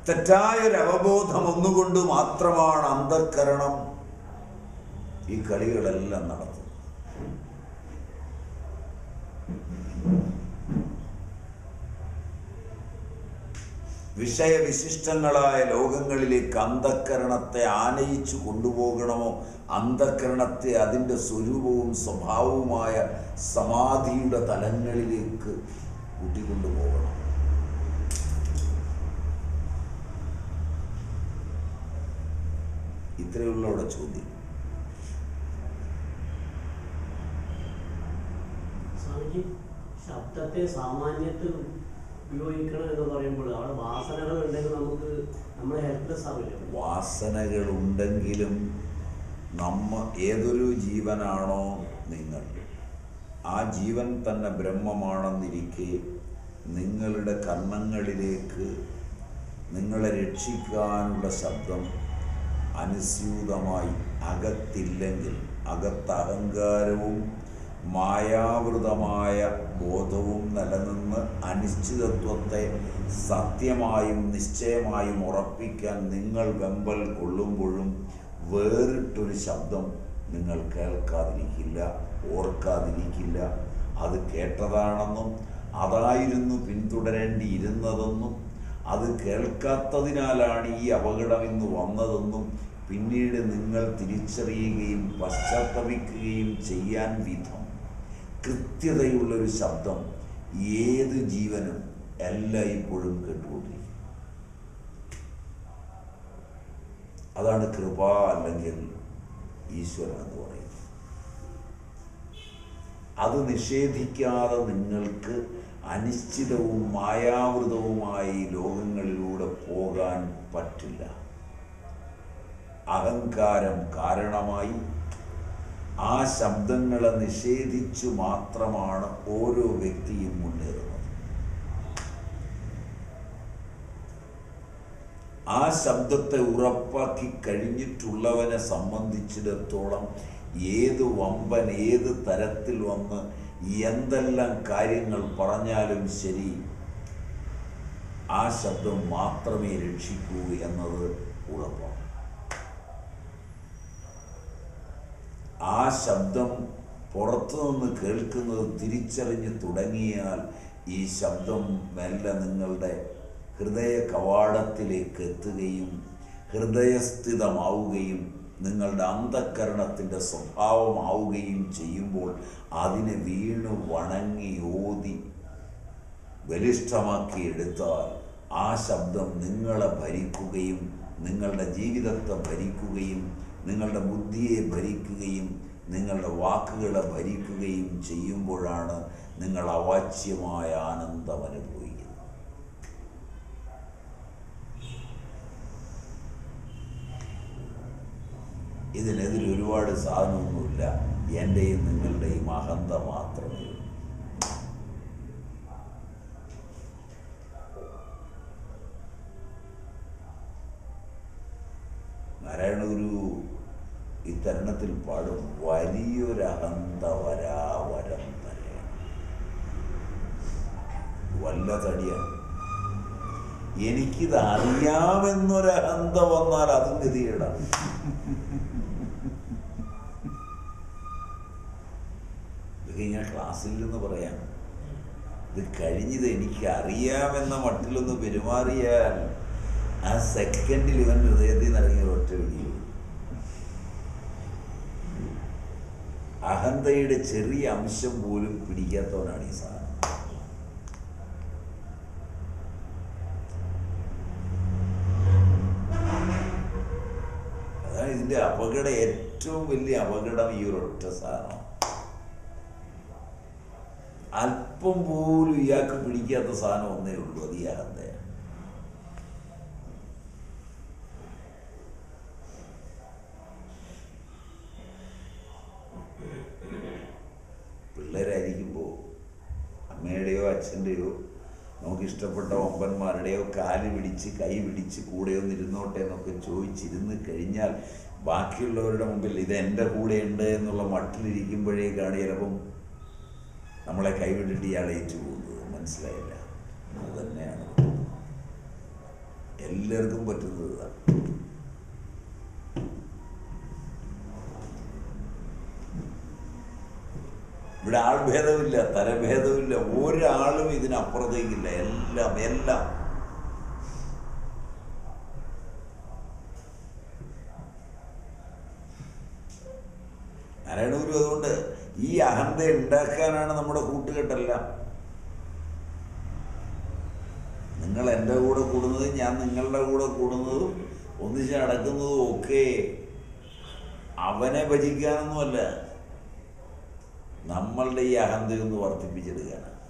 തെറ്റായൊരവബോധം ഒന്നുകൊണ്ട് മാത്രമാണ് അന്ധക്കരണം ഈ കളികളെല്ലാം നടത്തുന്നത്. വിഷയവിശിഷ്ടങ്ങളായ ലോകങ്ങളിലേക്ക് അന്ധക്കരണത്തെ ആനയിച്ചു കൊണ്ടുപോകണമോ, അന്ധക്കരണത്തെ അതിൻ്റെ സ്വരൂപവും സ്വഭാവവുമായ സമാധിയുടെ തലങ്ങളിലേക്ക് കൂട്ടിക്കൊണ്ടുപോകണം. ഇത്രയുള്ള അവിടെ ചോദ്യം. സ്വാമിജി, ശബ്ദത്തെ സാമാന്യത്തിൽ ഉപയോഗിക്കണം എന്ന് പറയുമ്പോൾ അവിടെ വാസനകൾ ഉണ്ടെങ്കിൽ നമുക്ക് നമ്മൾ ഹെൽപ്ലെസ് ആവില്ല. വാസനകളുണ്ടെങ്കിലും ഏതൊരു ജീവനാണോ നിങ്ങൾ, ആ ജീവൻ തന്നെ ബ്രഹ്മമാണെന്നിരിക്കെ നിങ്ങളുടെ കർണങ്ങളിലേക്ക് നിങ്ങളെ രക്ഷിക്കാനുള്ള ശബ്ദം അനുസ്യൂതമായി അകത്തില്ലെങ്കിൽ, അകത്ത് അഹങ്കാരവും മായാവൃതമായ ബോധവും നിലനിന്ന് അനിശ്ചിതത്വത്തെ സത്യമായും നിശ്ചയമായും ഉറപ്പിക്കാൻ നിങ്ങൾ വെമ്പൽ കൊള്ളുമ്പോഴും വേറിട്ടൊരു ശബ്ദം നിങ്ങൾ കേൾക്കാതിരിക്കില്ല, ഓർക്കാതിരിക്കില്ല. അത് കേട്ടതാണെന്നും അതായിരുന്നു പിന്തുടരേണ്ടിയിരുന്നതെന്നും അത് കേൾക്കാത്തതിനാലാണ് ഈ അപകടം ഇന്ന് വന്നതെന്നും പിന്നീട് നിങ്ങൾ തിരിച്ചറിയുകയും പശ്ചാത്തപിക്കുകയും ചെയ്യാൻ വിധം കൃത്യതയുള്ളൊരു ശബ്ദം ഏത് ജീവനും എല്ലായ്പ്പോഴും കേട്ടുകൊണ്ടിരിക്കും. അതാണ് കൃപ, അല്ലെങ്കിൽ ഈശ്വരൻ എന്ന് പറയുന്നത്. അത് നിഷേധിക്കാതെ നിങ്ങൾക്ക് അനിശ്ചിതവും മായാവൃതവുമായി ലോകങ്ങളിലൂടെ പോകാൻ പറ്റില്ല. അഹങ്കാരം കാരണമായി ആ ശബ്ദങ്ങളെ നിഷേധിച്ചു മാത്രമാണ് ഓരോ വ്യക്തിയും മുന്നേറുന്നത്. ആ ശബ്ദത്തെ ഉറപ്പാക്കി കഴിഞ്ഞിട്ടുള്ളവനെ സംബന്ധിച്ചിടത്തോളം ഏത് വമ്പൻ ഏത് തരത്തിൽ വന്ന് എന്തെല്ലാം കാര്യങ്ങൾ പറഞ്ഞാലും ശരി, ആ ശബ്ദം മാത്രമേ രക്ഷിക്കൂ എന്നത് ഉറപ്പാണ്. ആ ശബ്ദം പുറത്തുനിന്ന് കേൾക്കുന്നത് തിരിച്ചറിഞ്ഞ് തുടങ്ങിയാൽ ഈ ശബ്ദം മെല്ലെ നിങ്ങളുടെ ഹൃദയ കവാടത്തിലേക്ക് എത്തുകയും ഹൃദയസ്ഥിതമാവുകയും നിങ്ങളുടെ അന്ധക്കരണത്തിൻ്റെ സ്വഭാവമാവുകയും ചെയ്യുമ്പോൾ അതിനെ വീണ് വണങ്ങി ഓതി ബലിഷ്ഠമാക്കി എടുത്താൽ ആ ശബ്ദം നിങ്ങളെ ഭരിക്കുകയും നിങ്ങളുടെ ജീവിതത്തെ ഭരിക്കുകയും നിങ്ങളുടെ ബുദ്ധിയെ ഭരിക്കുകയും നിങ്ങളുടെ വാക്കുകളെ ഭരിക്കുകയും ചെയ്യുമ്പോഴാണ് നിങ്ങൾ അവാച്യമായ ആനന്ദം അനുഭവിക്കുന്നത്. ഇതിനെതിരെ ഒരുപാട് സാധനമൊന്നുമില്ല. എൻ്റെയും നിങ്ങളുടെയും അഹന്ത മാത്രമേ ഉള്ളൂ. നാരായണഗുരു ഈ തരുണത്തിൽ പാടും, വലിയൊരഹന്ത വരാവരം തരേണം. വല്ല തടിയാണ്. എനിക്കിത് അറിയാമെന്നൊരഹന്ത വന്നാൽ അതും ഗതികേടാണ്. ഇതൊക്കെ ഞാൻ ക്ലാസ്സിൽ നിന്ന് പറയാം. ഇത് കഴിഞ്ഞത് എനിക്ക് അറിയാമെന്ന മട്ടിലൊന്ന് പെരുമാറിയാൽ ആ സെക്കൻഡിൽ ഇവൻ ഹൃദയത്തിൽ നിറങ്ങിയ ഒറ്റ വിടിയും. അഹന്തയുടെ ചെറിയ അംശം പോലും പിടിക്കാത്തവനാണ് ഈ സാധനം. അതാണ് ഇതിൻ്റെ അപകടം. ഏറ്റവും വലിയ അപകടം ഈ ഒരൊറ്റ സാധനം. അല്പം പോലും ഇയാൾക്ക് പിടിക്കാത്ത സാധനം ഒന്നേ ഉള്ളൂ, അത് ഈ അഹന്തയാണ്. പിള്ളേരായിരിക്കുമ്പോൾ അമ്മയുടെയോ അച്ഛൻ്റെയോ നമുക്കിഷ്ടപ്പെട്ട ഒമ്പന്മാരുടെയോ കാല് പിടിച്ച് കൈ പിടിച്ച് കൂടെ ഒന്നിരുന്നോട്ടെ എന്നൊക്കെ ചോദിച്ചിരുന്ന് കഴിഞ്ഞാൽ ബാക്കിയുള്ളവരുടെ മുമ്പിൽ ഇത് എൻ്റെ കൂടെ ഉണ്ട് എന്നുള്ള മട്ടിലിരിക്കുമ്പോഴേക്കാണ് ചിലപ്പം നമ്മളെ കൈവിട്ടിട്ട് ഇയാളെ ഏറ്റു പോകുന്നത്. മനസ്സിലായില്ല? അത് തന്നെയാണ് എല്ലാവർക്കും പറ്റുന്നത്. ഇവിടെ ആൾഭേദമില്ല, തരഭേദമില്ല, ഒരാളും ഇതിനപ്പുറത്തേക്കില്ല. എല്ലാം എല്ലാം നാരായണഗുരു അതുകൊണ്ട് ഈ അഹന്ത ഉണ്ടാക്കാനാണ് നമ്മുടെ കൂട്ടുകെട്ടെല്ലാം. നിങ്ങൾ എൻ്റെ കൂടെ കൂടുന്നതും ഞാൻ നിങ്ങളുടെ കൂടെ കൂടുന്നതും ഒന്നിച്ച് നടക്കുന്നതും ഒക്കെ അവനെ ഭജിക്കാനൊന്നുമല്ല, നമ്മളുടെ ഈ അഹന്തയൊന്ന് വർദ്ധിപ്പിച്ചെടുക്കാനാണ്.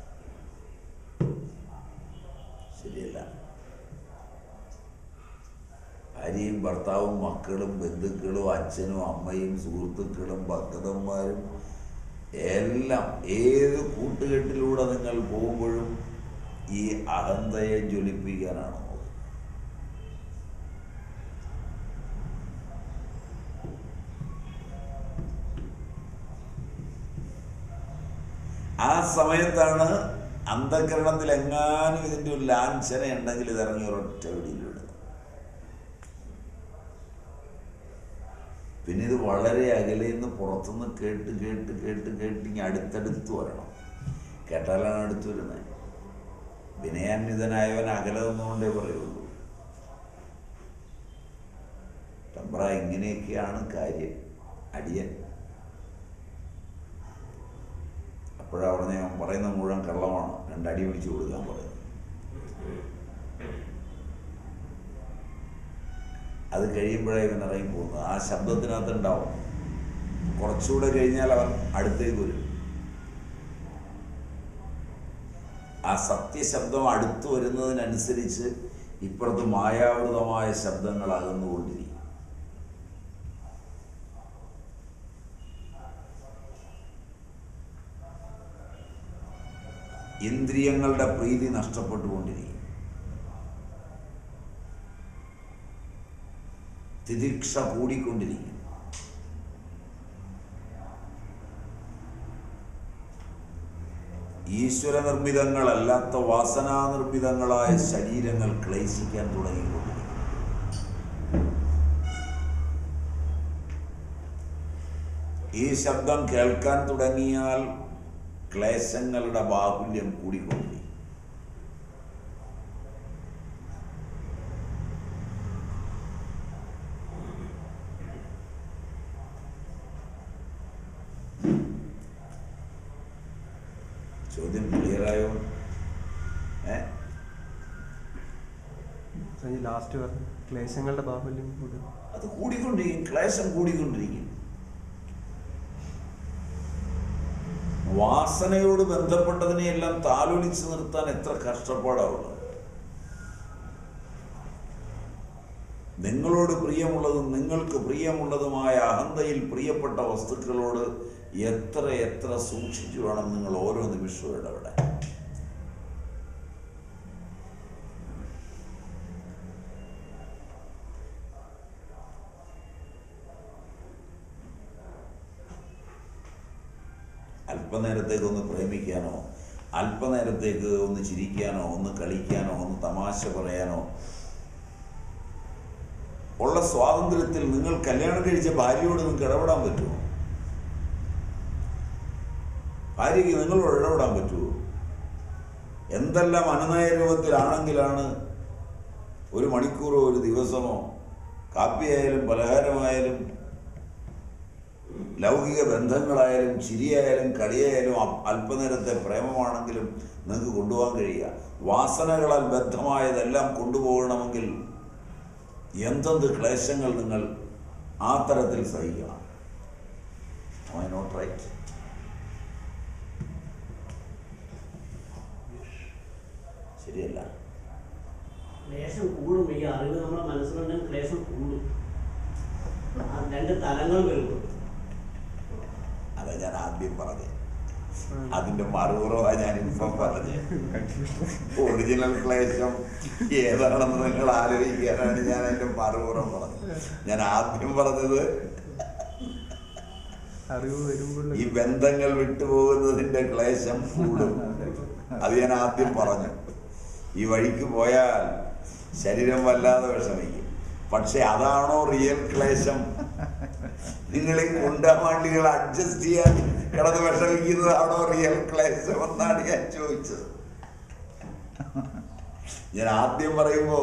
ശരിയല്ല? ഭാര്യയും ഭർത്താവും മക്കളും ബന്ധുക്കളും അച്ഛനും അമ്മയും സുഹൃത്തുക്കളും ഭക്തന്മാരും എല്ലാം ഏത് കൂട്ടുകെട്ടിലൂടെ നിങ്ങൾ പോകുമ്പോഴും ഈ അഹന്തയെ ജ്വലിപ്പിക്കാനാണ് നോക്കുന്നത്. സമയത്താണ് അന്ധകരണത്തിൽ എങ്ങാനും ഇതിൻ്റെ ഒരു ലാഞ്ചന ഉണ്ടെങ്കിൽ ഇതിറങ്ങി ഒരൊറ്റ വെടിയിലിടുന്നത്. പിന്നെ ഇത് വളരെ അകലെ നിന്ന് പുറത്തുനിന്ന് കേട്ട് കേട്ട് കേട്ട് കേട്ട് ഇങ്ങനെ അടുത്തടുത്ത് വരണം. കേട്ടാലാണ് അടുത്ത് വരുന്നത്. വിനയാന്വിതനായവൻ അകലെ നിന്നുകൊണ്ടേ പറയുള്ളൂ. തമ്പ്ര ഇങ്ങനെയൊക്കെയാണ് കാര്യം. അടിയൻ അപ്പോഴവിടെ ഞാൻ പറയുന്ന മുഴുവൻ കള്ളമാണ്. 2 അടി പിടിച്ചു കൊടുക്കാൻ പറയുന്നത്. അത് കഴിയുമ്പോഴേ ഇവൻ ഇറങ്ങി പോകുന്നത്. ആ ശബ്ദത്തിനകത്ത് ഉണ്ടാവും. കുറച്ചുകൂടെ കഴിഞ്ഞാൽ അവൻ അടുത്തേക്ക് വരും. ആ സത്യശബ്ദം അടുത്തു വരുന്നതിനനുസരിച്ച് ഇപ്പുറത്ത് മായാവൃതമായ ശബ്ദങ്ങൾ അകന്നുകൊണ്ടിരിക്കും. ഇന്ദ്രിയങ്ങളുടെ പ്രീതി നഷ്ടപ്പെട്ടുകൊണ്ടിരിക്കും. തിദിക്ഷ കൂടിക്കൊണ്ടിരിക്കും. ഈശ്വര നിർമ്മിതങ്ങളല്ലാത്ത വാസനാനിർമ്മിതങ്ങളായ ശരീരങ്ങൾ ക്ലേശിക്കാൻ തുടങ്ങിക്കൊണ്ടിരിക്കും. ഈ ശബ്ദം കേൾക്കാൻ തുടങ്ങിയാൽ ക്ലേശങ്ങളുടെ ബാഹുല്യം കൂടിക്കൊണ്ടിരിക്കും. ചോദ്യം ക്ലിയറായോ? ലാസ്റ്റ് ക്ലേശങ്ങളുടെ ബാഹുല്യം അത് കൂടിക്കൊണ്ടിരിക്കും. ക്ലേശം കൂടിക്കൊണ്ടിരിക്കും. വാസനയോട് ബന്ധപ്പെട്ടതിനെയെല്ലാം താലോലിച്ച് നിർത്താൻ എത്ര കഷ്ടപ്പാടാവുള്ളത്. നിങ്ങളോട് പ്രിയമുള്ളതും നിങ്ങൾക്ക് പ്രിയമുള്ളതുമായ അഹന്തയിൽ പ്രിയപ്പെട്ട വസ്തുക്കളോട് എത്ര എത്ര സൂക്ഷിച്ചു വേണം നിങ്ങൾ ഓരോ നിമിഷവും ഇടപെടാൻ. അല്പനേരത്തേക്ക് ഒന്ന് പ്രേമിക്കാനോ, അല്പനേരത്തേക്ക് ഒന്ന് ചിരിക്കാനോ, ഒന്ന് കളിക്കാനോ, ഒന്ന് തമാശ പറയാനോ ഉള്ള സ്വാതന്ത്ര്യത്തിൽ നിങ്ങൾ കല്യാണം കഴിച്ച ഭാര്യയോട് നിങ്ങൾക്ക് ഇടപെടാൻ പറ്റുമോ? ഭാര്യയ്ക്ക് നിങ്ങളോട് ഇടപെടാൻ പറ്റുമോ? എന്തെല്ലാം അനുനയ രൂപത്തിലാണെങ്കിലാണ് 1 മണിക്കൂറോ 1 ദിവസമോ കാപ്പിയായാലും പലഹാരമായാലും ലൗകിക ബന്ധങ്ങളായാലും ചിരിയായാലും കളിയായാലും അല്പനേരത്തെ പ്രേമമാണെങ്കിലും നിങ്ങൾക്ക് കൊണ്ടുപോകാൻ കഴിയുക. വാസനകളാൽ ബദ്ധമായതെല്ലാം കൊണ്ടുപോകണമെങ്കിൽ എന്തെന്ത് ക്ലേശങ്ങൾ നിങ്ങൾ ആ തരത്തിൽ സഹിക്കണം. Am I not right? ശരിയല്ല. ക്ലേശം കൂടും. ഈ അറിവ് നമ്മുടെ മനസ്സിലുണ്ടെങ്കിൽ ക്ലേശം കൂടും. 2 തലങ്ങൾ വരുള്ളൂ. അതാ ഞാൻ ആദ്യം പറഞ്ഞത്. അതിന്റെ മറുപുറവാ ഞാനിപ്പം പറഞ്ഞത്. ഒറിജിനൽ ക്ലേശം ഏതാണെന്ന് നിങ്ങൾ ആലോചിക്കാനാണ് ഞാൻ അതിന്റെ മറുപുറം പറഞ്ഞത്. ഞാൻ ആദ്യം പറഞ്ഞത് ഈ ബന്ധങ്ങൾ വിട്ടുപോകുന്നതിന്റെ ക്ലേശം കൂടും. അത് ഞാൻ ആദ്യം പറഞ്ഞു. ഈ വഴിക്ക് പോയാൽ ശരീരം വല്ലാതെ വിഷമിക്കും. പക്ഷെ അതാണോ റിയൽ ക്ലേശം? നിങ്ങളെ കുണ്ടമാണ്ടികൾ അഡ്ജസ്റ്റ് ചെയ്യാൻ കിടന്ന് വിഷമിക്കുന്നതാണോ റിയൽ ക്ലേശം എന്നാണ് ഞാൻ ചോദിച്ചത്. ഞാൻ ആദ്യം പറയുമ്പോ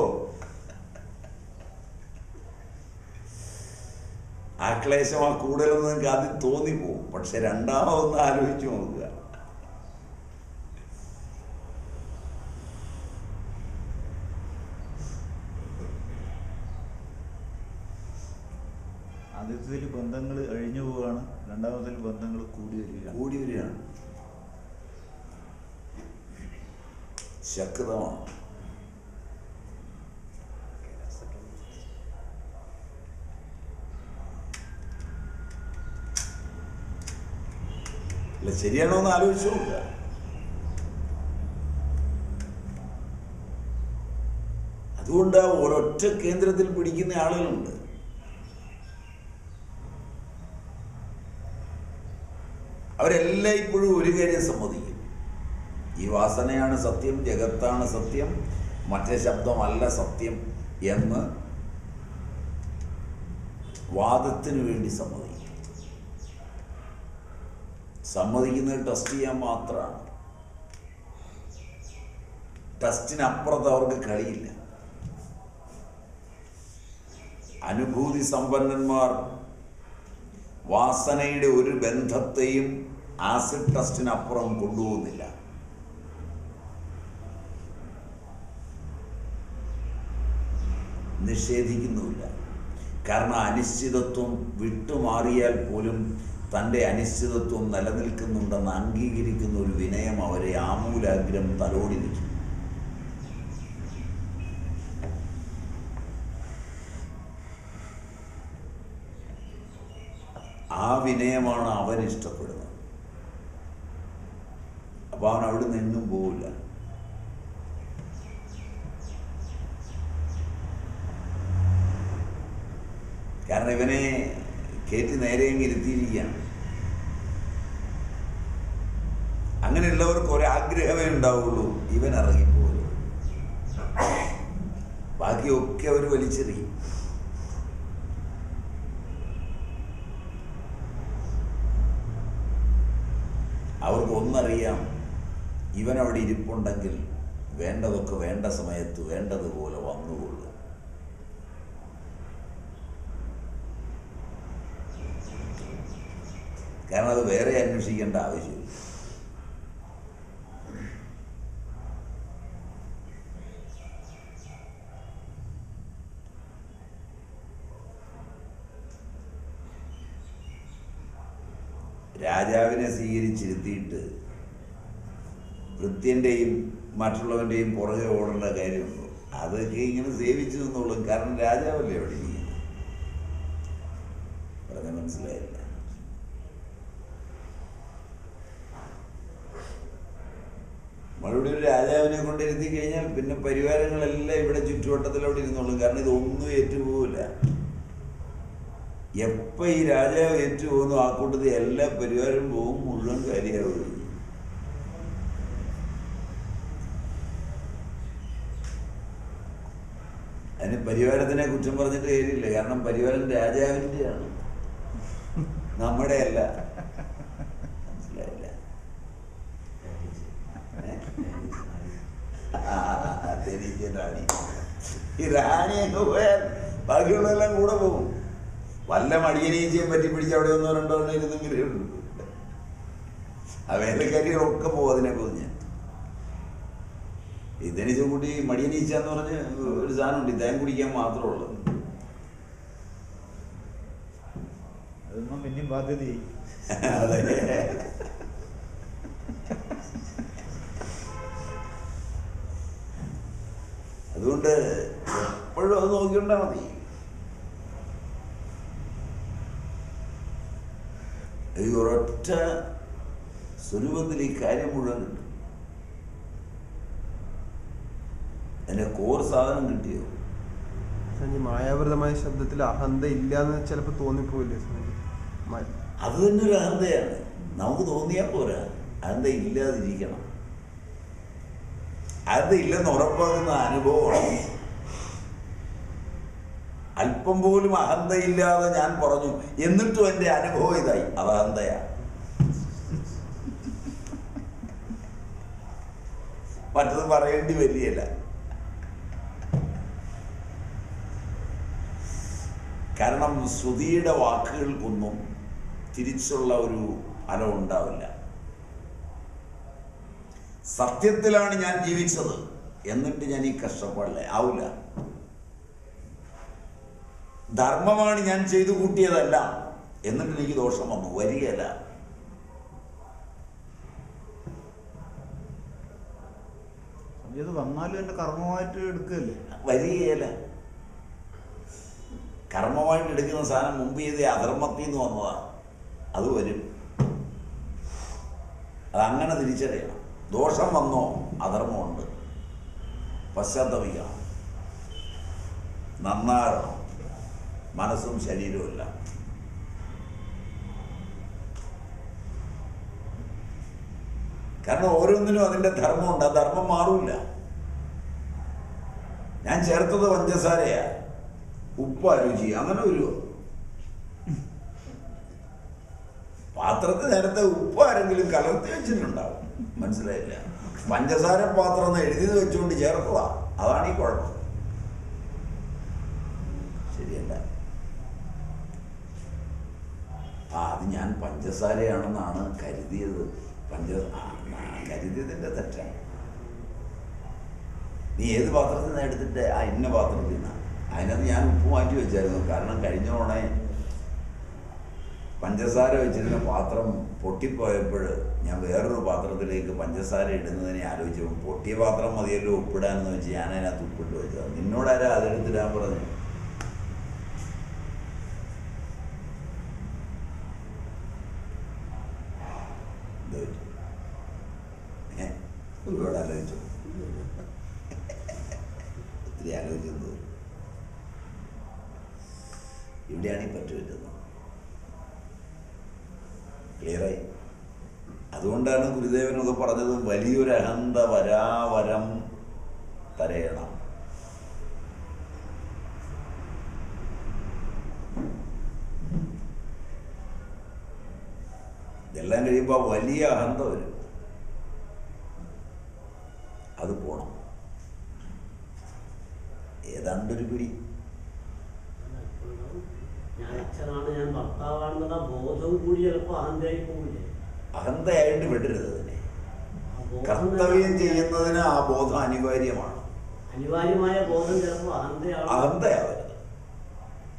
ആ ക്ലേശം ആ കൂടുതലെന്ന് നിങ്ങൾക്ക് ആദ്യം തോന്നിപ്പോവും. പക്ഷെ രണ്ടാമതൊന്ന് ആലോചിച്ച് നോക്കുക. ആദ്യത്തിൽ ബന്ധങ്ങൾ അഴിഞ്ഞു പോവുകയാണ്, രണ്ടാമത്തിൽ ബന്ധങ്ങൾ കൂടി വരികയാണ്. ശക്തമാണ്. അല്ല, ശരിയാണോ എന്ന് ആലോചിച്ചു നോക്കുക. അതുകൊണ്ട് ഒരൊറ്റ കേന്ദ്രത്തിൽ പിടിക്കുന്ന ആളുകളുണ്ട്. അവരെല്ലാം ഇപ്പോഴും ഒരു കാര്യം സമ്മതിക്കും. ഈ വാസനയാണ് സത്യം, ജഗത്താണ് സത്യം, മറ്റേ ശബ്ദമല്ല സത്യം എന്ന് വാദത്തിന് വേണ്ടി സമ്മതിക്കുന്നത് ടെസ്റ്റ് ചെയ്യാൻ മാത്രമാണ്. ടെസ്റ്റിനപ്പുറത്ത് അവർക്ക് കഴിയില്ല. അനുഭൂതി സമ്പന്നന്മാർ വാസനയുടെ ഒരു ബന്ധത്തെയും ആസിഡ് ടെസ്റ്റിനപ്പുറം കൊണ്ടുപോകുന്നില്ല. നിഷേധിക്കുന്നുമില്ല. കാരണം അനിശ്ചിതത്വം വിട്ടുമാറിയാൽ പോലും തൻ്റെ അനിശ്ചിതത്വം നിലനിൽക്കുന്നുണ്ടെന്ന് അംഗീകരിക്കുന്ന ഒരു വിനയം അവരെ ആമൂലാഗ്രം തലോടി നിൽക്കും. ആ വിനയമാണ് അവൻ ഇഷ്ടപ്പെടുന്നത്. അപ്പോൾ അവൻ അവിടെ നിന്നും പോവില്ല. കാരണം ഇവനെ കയറ്റി നേരെയെങ്കിൽ ഇരുത്തിയിരിക്കുകയാണ്. അങ്ങനെയുള്ളവർക്ക് ഒരാഗ്രഹമേ ഉണ്ടാവുള്ളൂ, ഇവൻ ഇറങ്ങിപ്പോലും. ബാക്കിയൊക്കെ അവർ വലിച്ചെറിയും. അവർക്കൊന്നറിയാം, ഇവൻ അവിടെ ഇരിപ്പുണ്ടെങ്കിൽ വേണ്ടതൊക്കെ വേണ്ട സമയത്ത് വേണ്ടതുപോലെ വന്നുകൊള്ളും. കാരണം അത് വേറെ അന്വേഷിക്കേണ്ട ആവശ്യമില്ല. രാജാവിനെ സ്വീകരിച്ചിരുത്തിയിട്ട് വൃത്യൻ്റെയും മറ്റുള്ളവൻ്റെയും പുറകെ ഓടേണ്ട കാര്യമുണ്ടോ? അതൊക്കെ ഇങ്ങനെ സേവിച്ചു നിന്നോളും. കാരണം രാജാവല്ലേ അവിടെ ഇരിക്കുന്നത്. പറഞ്ഞ മനസ്സിലായില്ല. നമ്മളിവിടെ ഒരു രാജാവിനെ കൊണ്ടിരുത്തി കഴിഞ്ഞാൽ പിന്നെ പരിവാരങ്ങളെല്ലാം ഇവിടെ ചുറ്റുവട്ടത്തിലവിടെ ഇരുന്നോളും. കാരണം ഇതൊന്നും ഏറ്റുപോകില്ല. എപ്പോൾ ഈ രാജാവ് ഏറ്റുപോകുന്നു ആ കൂട്ടത്തിൽ എല്ലാ പരിവാരം പോകും, മുഴുവൻ കാര്യമാവുകയും. അതിന് പരിവാരത്തിനെ കുറ്റം പറഞ്ഞിട്ട് കാര്യമില്ല. കാരണം പരിവാരം രാജാവിൻ്റെയാണ്, നമ്മുടെ അല്ല. മനസ്സിലായില്ല? റാണി, ഈ റാണി അങ്ങ് പോയാൽ ബാക്കിയുള്ളതെല്ലാം കൂടെ പോകും. വല്ല മടിയനീച്ചയും പറ്റി പിടിച്ച് അവിടെ ഒന്നോ രണ്ടോ എണ്ണം ഇരുന്നെങ്കിലേ ഉള്ളൂ. ആ വേലക്കാരികളൊക്കെ പോകും അതിനെ പൊതിഞ്ഞ്. ഇതനിച്ച് കൂട്ടി മടിയനീച്ച എന്ന് പറഞ്ഞ് ഒരു സാധനമുണ്ട്, ഇദ്ദേഹം കുടിക്കാൻ മാത്രമുള്ളത്. അതൊന്നും പിന്നെയും ബാധ്യതയായി. അതെ. അതുകൊണ്ട് എപ്പോഴും അത് നോക്കിക്കൊണ്ടാൽ മതി. ഈ ഒരൊറ്റ സ്വരൂപത്തിൽ ഈ കാര്യം മുഴുവൻ കിട്ടും. അതിന്റെ കോർ സാധനം കിട്ടിയോ? മായാവൃതമായ ശബ്ദത്തിൽ അഹന്ത ഇല്ലാന്ന് ചിലപ്പോൾ തോന്നിപ്പോയില്ലേ? അത് തന്നെ ഒരു അഹന്തയാണ്. നമുക്ക് തോന്നിയാൽ പോരാ, അഹന്ത ഇല്ലാതിരിക്കണം. അഹന്ത ഇല്ലെന്ന് ഉറപ്പാകുന്ന അനുഭവമാണ്. അല്പം പോലും അഹന്തയില്ലാതെ ഞാൻ പറഞ്ഞു, എന്നിട്ടും എൻ്റെ അനുഭവം ഇതായി, അത് അഹന്തയാണ്. മറ്റത് പറയേണ്ടി വരികയില്ല. കാരണം ശ്രുതിയുടെ വാക്കുകൾക്കൊന്നും തിരിച്ചുള്ള ഒരു ഫലം ഉണ്ടാവില്ല. സത്യത്തിലാണ് ഞാൻ ജീവിച്ചത്, എന്നിട്ട് ഞാൻ ഈ കഷ്ടപ്പാടില്ല, ആവില്ല. ധർമ്മമാണ് ഞാൻ ചെയ്തു കൂട്ടിയതല്ല, എന്നിട്ട് എനിക്ക് ദോഷം വന്നു, വരികയല്ല. ഇത് വന്നാലും എൻ്റെ കർമ്മമായിട്ട് എടുക്കുകയല്ലേ? വരികയല്ല. കർമ്മമായിട്ട് എടുക്കുന്ന സാധനം മുമ്പ് ചെയ്ത അധർമ്മത്തിൽ നിന്ന് വന്നതാണ്, അത് വരും. അതങ്ങനെ തിരിച്ചറിയണം. ദോഷം വന്നോ, അധർമ്മമുണ്ട്, പശ്ചാത്തപിക്കണം, നന്നാകണം, മനസ്സും ശരീരവുമല്ല. കാരണം ഓരോന്നിനും അതിൻ്റെ ധർമ്മമുണ്ട്. ആ ധർമ്മം മാറൂല. ഞാൻ ചേർത്തത് പഞ്ചസാരയാ, ഉപ്പ് രുചി, അങ്ങനെ വരുമോ? പാത്രത്തിൽ നേരത്തെ ഉപ്പ് ആരെങ്കിലും കലർത്തി വെച്ചിട്ടുണ്ടാവും, മനസ്സിലായില്ല. പഞ്ചസാര പാത്രം എന്ന് എഴുതി വെച്ചുകൊണ്ട് ചേർത്തതാ. അതാണ് ഈ കുഴപ്പം. ശരിയല്ല. അത് ഞാൻ പഞ്ചസാരയാണെന്നാണ് കരുതിയത്. കരുതിയതിൻ്റെ തെറ്റാണ്. നീ ഏത് പാത്രത്തിൽ നിന്ന് എടുത്തിട്ട് ഇന്ന പാത്രത്തിൽ നിന്നാണ്. അതിനകത്ത് ഞാൻ ഉപ്പ് മാറ്റി വെച്ചായിരുന്നു. കാരണം കഴിഞ്ഞ തവണ പഞ്ചസാര വെച്ചിരുന്ന പാത്രം പൊട്ടിപ്പോയപ്പോൾ ഞാൻ വേറൊരു പാത്രത്തിലേക്ക് പഞ്ചസാര ഇടുന്നതിനെ ആലോചിച്ചപ്പോൾ പൊട്ടിയ പാത്രം മതിയല്ലോ ഉപ്പിടാനെന്ന് വെച്ച് ഞാൻ അതിനകത്ത് ഉപ്പിട്ട് വെച്ചത്. നിന്നോടാരാ അതെടുത്തിടാൻ പറഞ്ഞു? ഒരുപാട് ആലോചിച്ചു, ഒത്തിരി ആലോചിച്ചത്. ഇവിടെയാണ് ഈ പറ്റുപറ്റുന്നത്. ക്ലിയറായി. അതുകൊണ്ടാണ് ഗുരുദേവനൊക്കെ പറഞ്ഞത് വലിയൊരു അഹന്ത വരാവരം തരയണം. ഇതെല്ലാം കഴിയുമ്പോൾ വലിയ അഹന്ത വരും. അത് പോണം. ഏതാണ്ടൊരു പിടി. ഞാൻ അച്ഛനാണ്, ഞാൻ ഭർത്താവാണെന്നുള്ള ബോധവും കൂടി ചിലപ്പോൾ അഹന്തയായി പോകില്ലേ? അഹന്തയായിട്ട് വിടരുത് അതിനെ. കർത്തവ്യം ചെയ്യുന്നതിന് ആ ബോധം അനിവാര്യമാണ്. അനിവാര്യമായ ബോധം ചിലപ്പോൾ അഹന്തയാവരുത്.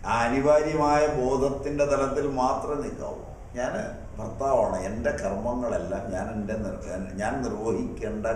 ആ അനിവാര്യമായ ബോധത്തിൻ്റെ തലത്തിൽ മാത്രമേ നിൽക്കാവൂ. ഞാൻ ഭർത്താവാണ്, എൻ്റെ കർമ്മങ്ങളെല്ലാം ഞാൻ നിർവഹിക്കേണ്ട